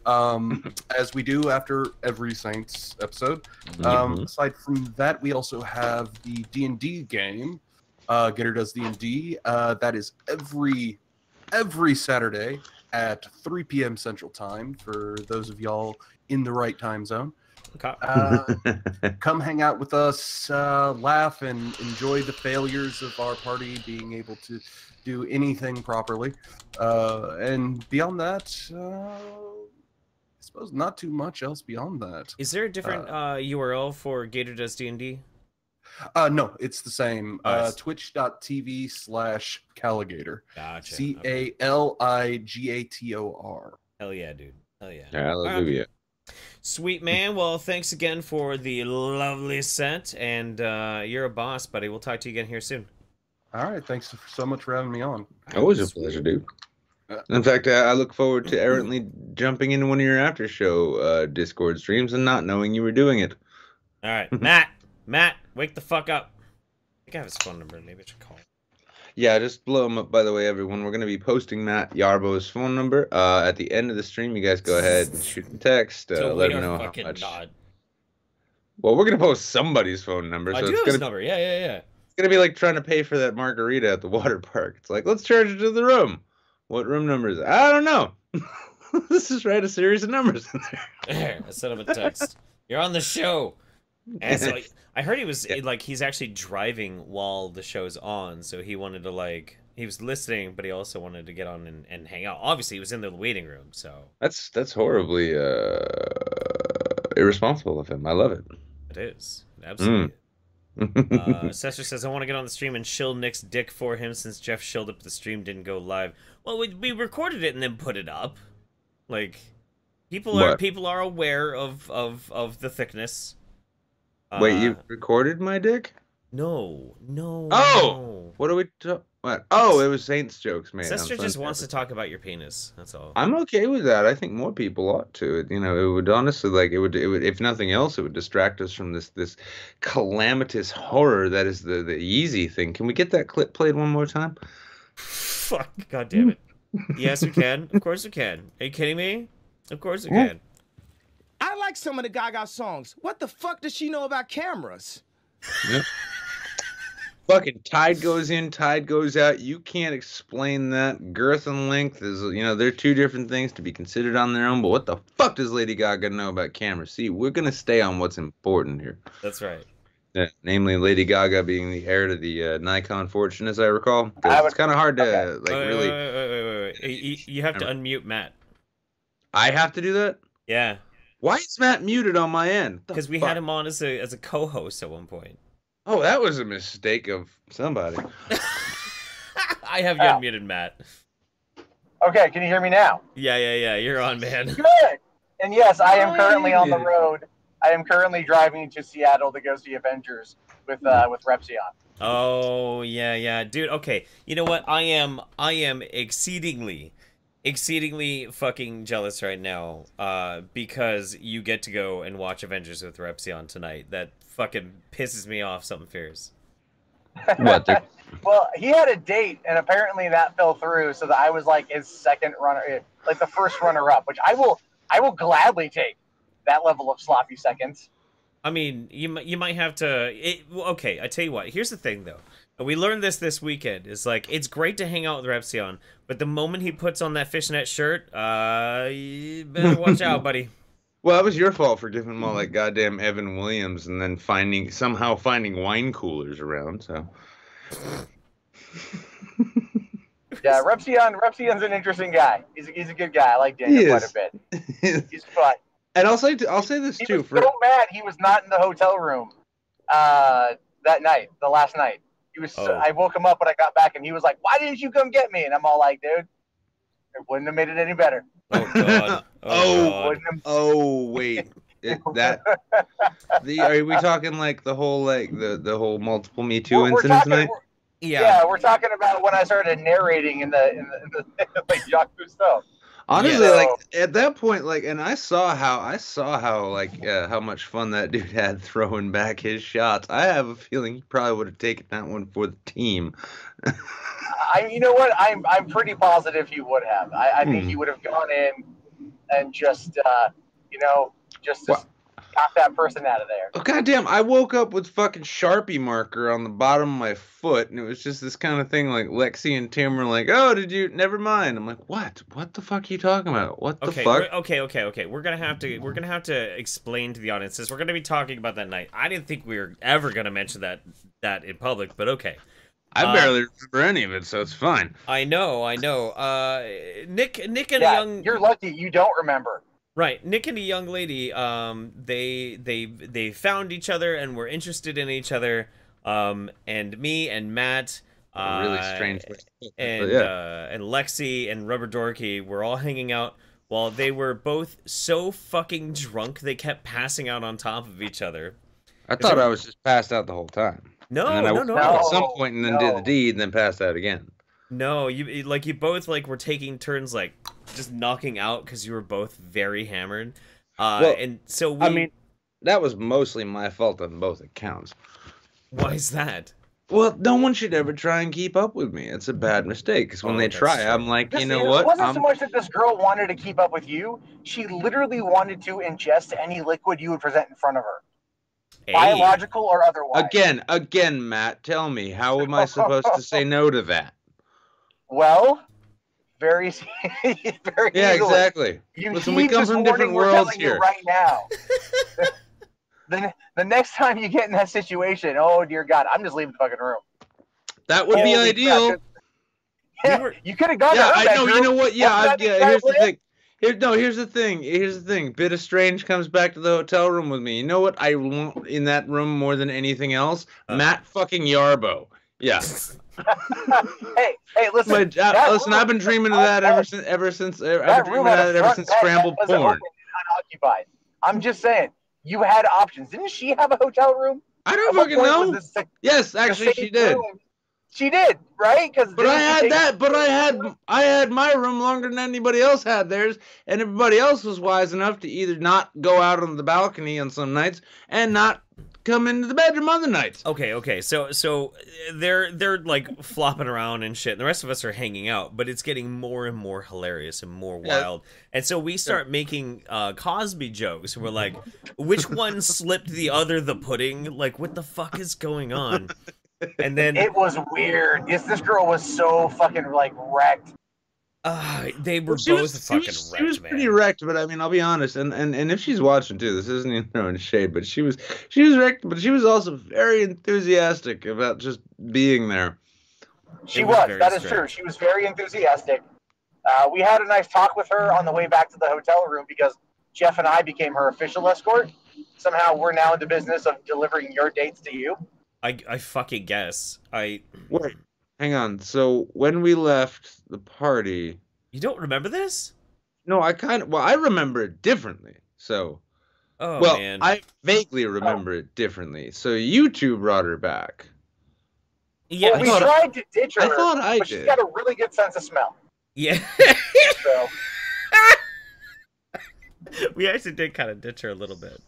as we do after every Saints episode. Aside from that, we also have the D&D game. Gator Does D&D. That is every Saturday at 3 p.m. Central Time for those of y'all in the right time zone. Okay. Come hang out with us, laugh, and enjoy the failures of our party being able to do anything properly. And beyond that, I suppose not too much else beyond that. Is there a different URL for Gator Does D&D? No, it's the same. Nice. Twitch.tv/Caligator. Gotcha. Caligator. Hell yeah, dude. Hell yeah. Hallelujah. Sweet man. Well, thanks again for the lovely set, and you're a boss, buddy. We'll talk to you again here soon. All right, thanks so much for having me on. Always a pleasure, dude. In fact, I look forward to errantly jumping into one of your after show Discord streams and not knowing you were doing it. All right, Matt, wake the fuck up. I think I have his phone number. Maybe I should call him. Yeah, just blow him up, by the way, everyone. We're going to be posting Matt Yarbo's phone number at the end of the stream. You guys go ahead and shoot him a text. Let him know how much. Well, we're going to post somebody's phone number. I so do it's have gonna, his number. Yeah. It's going to be like trying to pay for that margarita at the water park. It's like, let's charge it to the room. What room number is it? I don't know. Let's just write a series of numbers in there. I sent him a text. You're on the show. And so I heard he was like he's actually driving while the show's on, so he wanted to he was listening, but he also wanted to get on and hang out. Obviously, he was in the waiting room, so that's horribly irresponsible of him. I love it. It is absolutely. Sester says, I want to get on the stream and shill Nick's dick for him since Jeff shilled up the stream didn't go live. Well, we recorded it and then put it up. Like people are aware of the thickness. Wait, you recorded my dick? No. Oh! No. What are we what? Oh, it was Saints jokes, man. Sister just wants to talk about your penis. That's all. I'm okay with that. I think more people ought to. You know, it would honestly, it would, if nothing else, it would distract us from this calamitous horror that is the Yeezy thing. Can we get that clip played one more time? Fuck, God damn it. Yes, we can. Of course we can. Are you kidding me? Of course we can. I like some of the Gaga songs. What the fuck does she know about cameras? Yep. Fucking tide goes in, tide goes out. You can't explain that. Girth and length is, they're two different things to be considered on their own. But what the fuck does Lady Gaga know about cameras? See, we're gonna stay on what's important here. That's right. Yeah, namely Lady Gaga being the heir to the Nikon fortune, as I recall. It's kind of hard to really. Wait. You have to unmute Matt. I have to do that? Yeah. Why is Matt muted on my end? Because we had him on as a co-host at one point. Oh, that was a mistake of somebody. I have you unmuted, Matt. Okay, can you hear me now? Yeah. You're on, man. Good. And yes, I am currently on the road. I am currently driving to Seattle to go see Avengers with Repsion. Oh yeah, dude. Okay, you know what? I am exceedingly fucking jealous right now. Because you get to go and watch Avengers with Repsion tonight. That fucking pisses me off. Something fierce. What? Well, he had a date, and apparently that fell through. So that I was like his second runner, like the first runner-up, which I will gladly take that level of sloppy seconds. I mean, you might have to. Okay, I tell you what. Here's the thing, though. We learned this weekend. Is like it's great to hang out with Repsion, but the moment he puts on that fishnet shirt, you better watch out, buddy. Well, that was your fault for giving him all that goddamn Evan Williams and then somehow finding wine coolers around. So. Yeah, Repsion's an interesting guy. He's a good guy. I like Daniel quite a bit. He's fun. And I'll say this too. He was so mad he was not in the hotel room that night, the last night. He was. Oh. I woke him up when I got back, and he was like, "Why didn't you come get me?" And I'm all like, "Dude, it wouldn't have made it any better." Oh God. Wait. Are we talking like the whole the whole multiple Me Too incident tonight? Yeah, we're talking about when I started narrating in the like Jacques Cousteau. Honestly, like at that point, like, and I saw how like how much fun that dude had throwing back his shots. I have a feeling he probably would have taken that one for the team. You know what? I'm pretty positive he would have. I think he would have gone in and just got that person out of there. Oh goddamn! I woke up with fucking Sharpie marker on the bottom of my foot, and it was just this kind of thing. Like Lexi and Tim were like, "Oh, did you? Never mind." I'm like, "What? What the fuck are you talking about? What the fuck?" Okay. We're gonna have to explain to the audiences. We're gonna be talking about that night. I didn't think we were ever gonna mention that in public, but okay. I barely remember any of it, so it's fine. I know. Nick and a young. You're lucky you don't remember. Right, Nick and a young lady, they found each other and were interested in each other, and me and Matt, really strange, and Lexi and Rubber Dorky were all hanging out while they were both so fucking drunk they kept passing out on top of each other. I thought I was just passed out the whole time. No. At some point, and then did the deed, and then passed out again. No, you both were taking turns just knocking out because you were both very hammered. And so I mean, that was mostly my fault on both accounts. Why is that? Well, no one should ever try and keep up with me. It's a bad mistake. Because when they try, I'm like, you know what? It wasn't so much that this girl wanted to keep up with you. She literally wanted to ingest any liquid you would present in front of her. Hey. Biological or otherwise. Again, Matt, tell me, how am I supposed to say no to that? Well, very yeah, easily. Exactly. Listen, we come from different worlds here. Right now. The next time you get in that situation, oh dear God, I'm just leaving the fucking room. That would be ideal. Yeah, you could have gone. Yeah, I know. You know what? Yeah, here's the thing. Here's the thing. Here's the thing. Bit of Strange comes back to the hotel room with me. You know what I want in that room more than anything else? Matt fucking Yarbo. Yeah. hey, listen. Listen, I've been dreaming of that ever since Scrambled Porn. Unoccupied. I'm just saying, you had options. Didn't she have a hotel room? I don't fucking know. Yes, actually, she did. She did, right? But I had that. But I had my room longer than anybody else had theirs, and everybody else was wise enough to either not go out on the balcony on some nights and not come into the bedroom other nights. Okay. So they're like flopping around and shit, and the rest of us are hanging out, but it's getting more and more hilarious and more wild. And so we start making Cosby jokes. We're like, which one slipped the other the pudding? Like, what the fuck is going on? And then it was weird. This girl was so fucking wrecked. They were both fucking wrecked, She was pretty wrecked, but I mean, I'll be honest, and if she's watching too, this isn't even throwing shade, but she was wrecked, but she was also very enthusiastic about just being there. She was. That is true. She was very enthusiastic. We had a nice talk with her on the way back to the hotel room because Jeff and I became her official escort. Somehow we're now in the business of delivering your dates to you. I fucking guess. Wait, hang on. So when we left the party, you don't remember this? No, I remember it differently. So, man. I vaguely remember it differently. So you two brought her back. Yeah, we tried to ditch her. I thought I did. She's got a really good sense of smell. Yeah. So. We actually did kind of ditch her a little bit.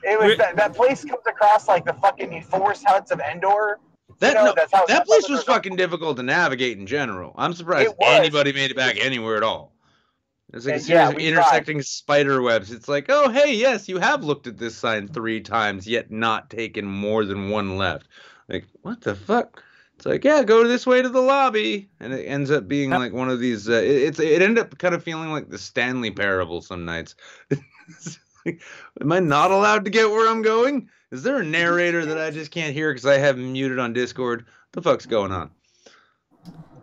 It was that place comes across like the fucking forest huts of Endor. That place was fucking difficult to navigate in general. I'm surprised anybody made it back anywhere at all. It's like a series of intersecting spider webs. It's like, oh, hey, yes, you have looked at this sign 3 times, yet not taken more than 1 left. Like, what the fuck? It's like, yeah, go this way to the lobby. And it ends up being like one of these, it ended up kind of feeling like the Stanley Parable some nights. Am I not allowed to get where I'm going? Is there a narrator that I just can't hear because I have him muted on Discord? What the fuck's going on?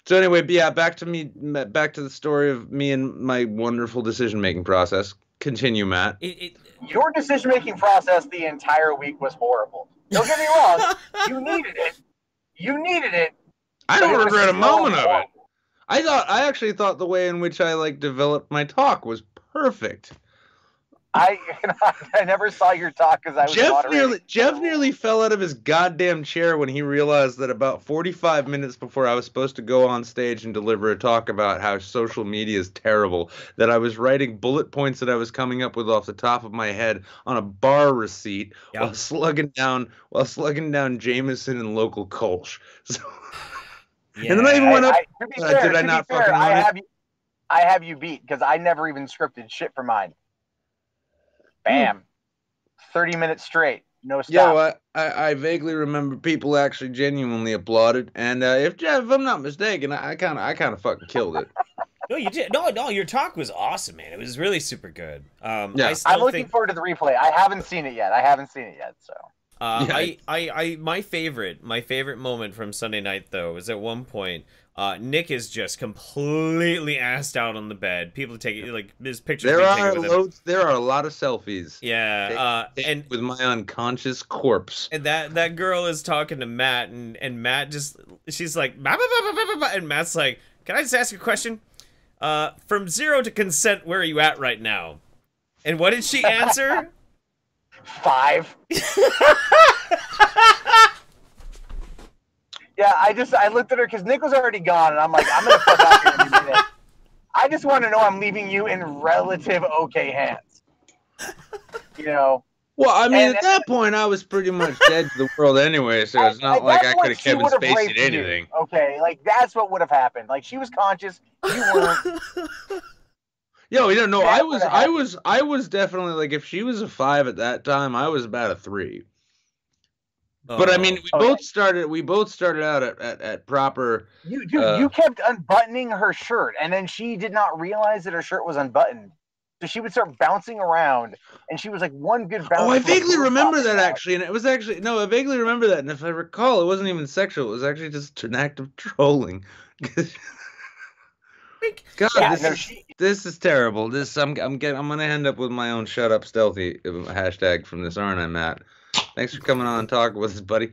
So anyway, yeah, back to the story of me and my wonderful decision-making process. Continue, Matt. Your decision-making process the entire week was horrible. Don't get me wrong. You needed it. I don't regret a moment of it. I actually thought the way in which I developed my talk was perfect. I never saw your talk because I was Jeff nearly fell out of his goddamn chair when he realized that about 45 minutes before I was supposed to go on stage and deliver a talk about how social media is terrible, that I was writing bullet points that I was coming up with off the top of my head on a bar receipt while slugging down Jameson and local Kolsch. So, yeah. And then I even went up. Did I not fucking run it? I have you beat because I never even scripted shit for mine. Bam. 30 minutes straight. No stop. Yeah, well, I vaguely remember people actually genuinely applauded. And if I'm not mistaken, I kind of fucking killed it. No, you did. No, your talk was awesome, man. It was really super good. Yeah. I'm looking forward to the replay. I haven't seen it yet. So. My favorite moment from Sunday night though is at one point Nick is just completely assed out on the bed. People take it there's pictures. There are a lot of selfies. Yeah, and with my unconscious corpse. And that girl is talking to Matt, and Matt she's like, bah, bah, bah, bah, bah, bah, and Matt's like, can I just ask you a question? From 0 to consent, where are you at right now? And what did she answer? 5. Yeah, I looked at her because Nick was already gone, and I'm like, I'm gonna fuck out here in a minute. I just want to know I'm leaving you in relative okay hands. You know. Well, I mean, at that point, I was pretty much dead to the world anyway, so it's not like I could have Kevin Spacey'd anything. Okay, that's what would have happened. She was conscious, you weren't. Yo, you don't know. I was definitely if she was a 5 at that time, I was about a 3. But I mean, we both started out at proper. You kept unbuttoning her shirt, and then she did not realize that her shirt was unbuttoned, so she would start bouncing around, and she was like one good bounce. Oh, I vaguely remember that actually, and it was actually I vaguely remember that, and if I recall, it wasn't even sexual. It was actually just an act of trolling. God, this is terrible. I'm gonna end up with my own shut up stealthy hashtag from this, aren't I, Matt? Thanks for coming on and talking with us, buddy.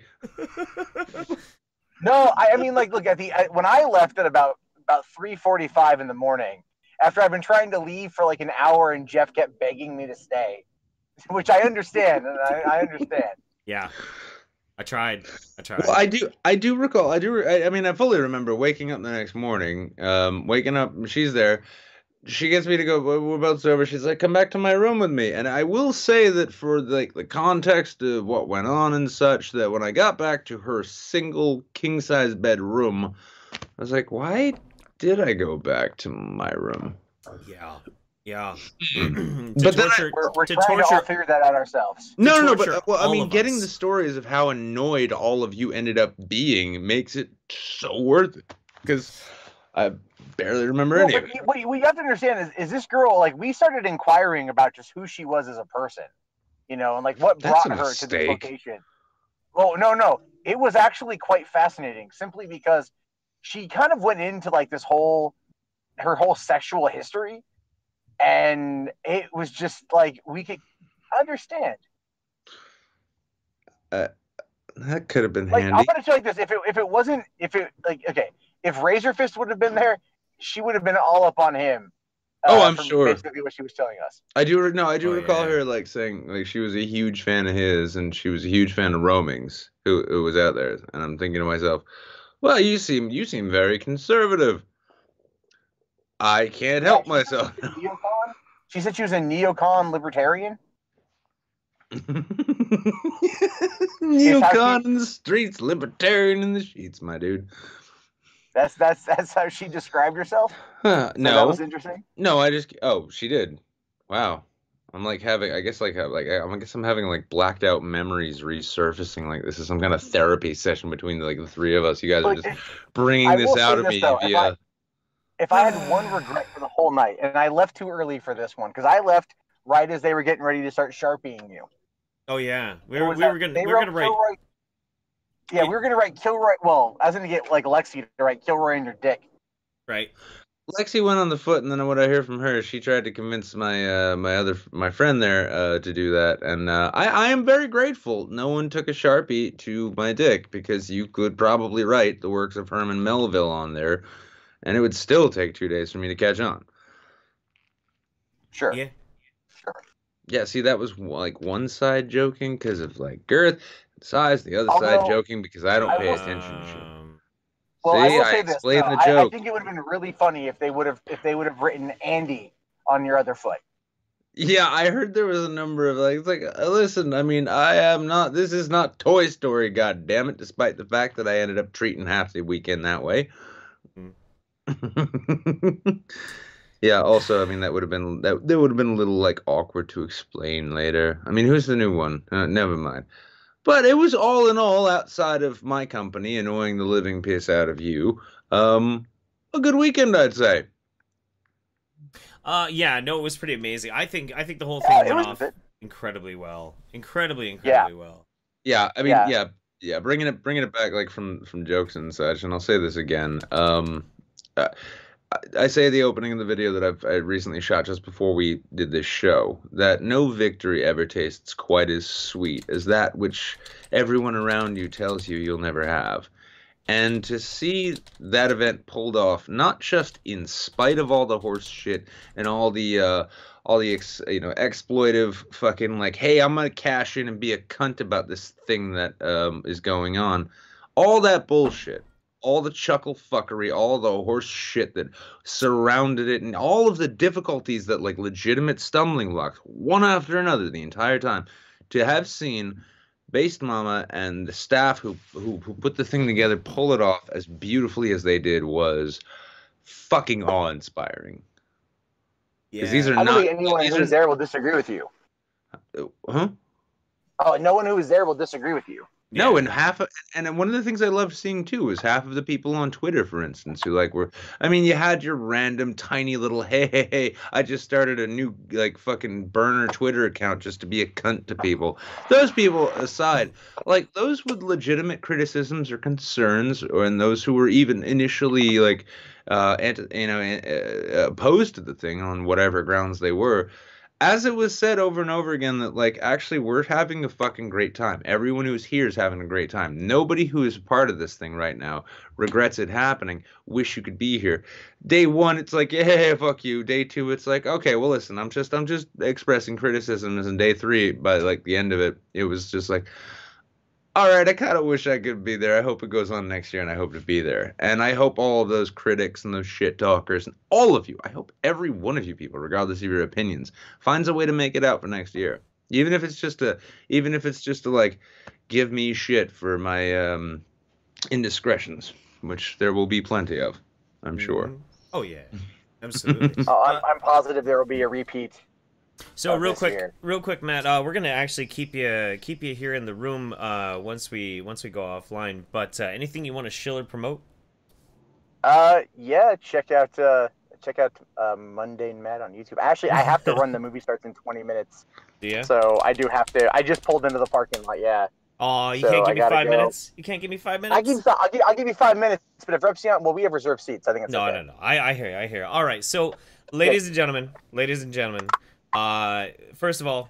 No, I mean, look when I left at about 3:45 in the morning, after I've been trying to leave for an hour, and Jeff kept begging me to stay, which I understand, and I understand. Yeah. I tried. Well, I do recall. I mean, I fully remember waking up the next morning. Waking up, she's there. She gets me to go. We're both over. She's like, "Come back to my room with me." And I will say that for the context of what went on and such, that when I got back to her single king size bedroom, I was like, "Why did I go back to my room?" Yeah. But then we're trying to all figure that out ourselves. No, but I mean, getting the stories of how annoyed all of you ended up being makes it so worth it, because I barely remember any of it. What you have to understand is this girl, we started inquiring about just who she was as a person, and what brought her to this location. Well, no, it was actually quite fascinating, simply because she kind of went into her whole sexual history. And it was just we could understand. That could have been handy. I'm gonna tell you this: if Razor Fist would have been there, she would have been all up on him. I'm sure. Basically, what she was telling us. I do recall her saying she was a huge fan of his, and she was a huge fan of Roaming's, who was out there. And I'm thinking to myself, well, you seem very conservative. I can't help myself. She said she was a neocon libertarian. Neocon in the streets, libertarian in the sheets, my dude. That's how she described herself. No, that was interesting. No, she did. Wow. I'm like having, I guess I'm having like blacked out memories resurfacing. Like this is some kind of therapy session between like the three of us. You guys are just bringing this out of me via. If I had one regret for the whole night, and I left too early for this one, because I left right as they were getting ready to start sharpieing you. Oh yeah, we were gonna write. Yeah, we were gonna write Kilroy. Well, I was gonna get like Lexi to write Kilroy in your dick. Right. Lexi went on the foot, and then what I hear from her, she tried to convince my friend there to do that, and I am very grateful. No one took a Sharpie to my dick because you could probably write the works of Herman Melville on there, and it would still take 2 days for me to catch on. Sure. Yeah. Sure. Yeah. See, that was like one side joking because of like girth, size. The other side joking because I don't pay attention to shit. Well, see, I will say this. The joke. I think it would have been really funny if they would have written Andy on your other foot. Yeah, I heard there was a number of like, it's like, listen, I mean, this is not Toy Story, god damn it, despite the fact that I ended up treating half the weekend that way. Yeah, also, I mean, that would have been a little like awkward to explain later. I mean, who's the new one? Never mind. But it was all in all, outside of my company annoying the living piss out of you, a good weekend, I'd say. Yeah, no, it was pretty amazing. I think the whole thing went off incredibly well. Incredibly well. Yeah, I mean, yeah, bringing it back like from jokes and such, and I'll say this again. I say at the opening of the video that I recently shot just before we did this show that no victory ever tastes quite as sweet as that which everyone around you tells you you'll never have. And to see that event pulled off, not just in spite of all the horse shit and all the exploitive fucking like, hey, I'm gonna cash in and be a cunt about this thing that is going on, all that bullshit. All the chuckle fuckery, all the horse shit that surrounded it, and all of the difficulties that, like, legitimate stumbling blocks, one after another the entire time, to have seen Based Mama and the staff who put the thing together pull it off as beautifully as they did was fucking awe-inspiring. Yeah. These are I don't think anyone who was there will disagree with you. Huh? Oh, no one who was there will disagree with you. No, and and one of the things I loved seeing too was half of the people on Twitter, for instance, who like you had your random tiny little hey, I just started a new like fucking burner Twitter account just to be a cunt to people. Those people aside, like those with legitimate criticisms or concerns, and those who were even initially like opposed to the thing on whatever grounds they were. As it was said over and over again that, like, actually, we're having a fucking great time. Everyone who's here is having a great time. Nobody who is part of this thing right now regrets it happening. Wish you could be here. Day one, it's like, yeah, fuck you. Day two, it's like, okay, well, listen, I'm just expressing criticisms. And day three, by, like, the end of it, it was just like, all right, I kind of wish I could be there. I hope it goes on next year, and I hope to be there. And I hope all of those critics and those shit talkers and all of you, I hope every one of you people, regardless of your opinions, finds a way to make it out for next year. Even if it's just to like give me shit for my indiscretions, which there will be plenty of, I'm sure. Oh yeah, absolutely. I'm positive there will be a repeat. So real quick, Matt, we're gonna actually keep you here in the room once we go offline. But anything you want to shill or promote? Yeah, check out MundaneMatt on YouTube. Actually, I have to run. The movie starts in 20 minutes. Yeah. So I do have to. I just pulled into the parking lot. Yeah. Oh, you can't give me 5 minutes. You can't give me 5 minutes. I'll give you 5 minutes. But if Repsion, well, we have reserved seats. I think it's okay. No. I hear you. All right. So, ladies and gentlemen. First of all,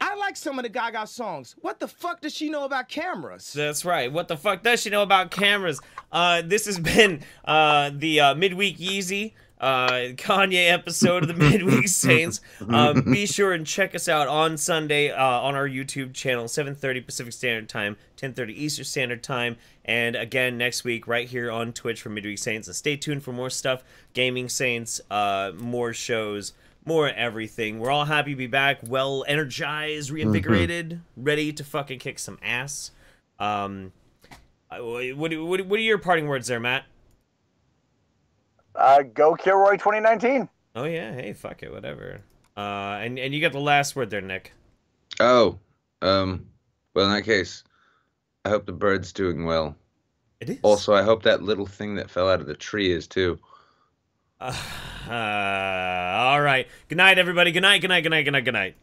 I like some of the Gaga songs. What the fuck does she know about cameras? That's right. What the fuck does she know about cameras? This has been the Midweek Yeezy Kanye episode of the Midweek Saints. Be sure and check us out on Sunday on our YouTube channel, 7:30 Pacific Standard Time, 10:30 Eastern Standard Time, and again next week right here on Twitch for Midweek Saints. And stay tuned for more stuff, Gaming Saints, more shows, more everything. We're all happy to be back, well energized, reinvigorated, ready to fucking kick some ass. What are your parting words there, Matt? Go Kilroy 2019. Oh yeah, hey, fuck it, whatever. And you got the last word there, Nick. Oh, well, in that case, I hope the bird's doing well. It is. Also, I hope that little thing that fell out of the tree is too. All right. Good night, everybody. Good night. Good night. Good night. Good night. Good night.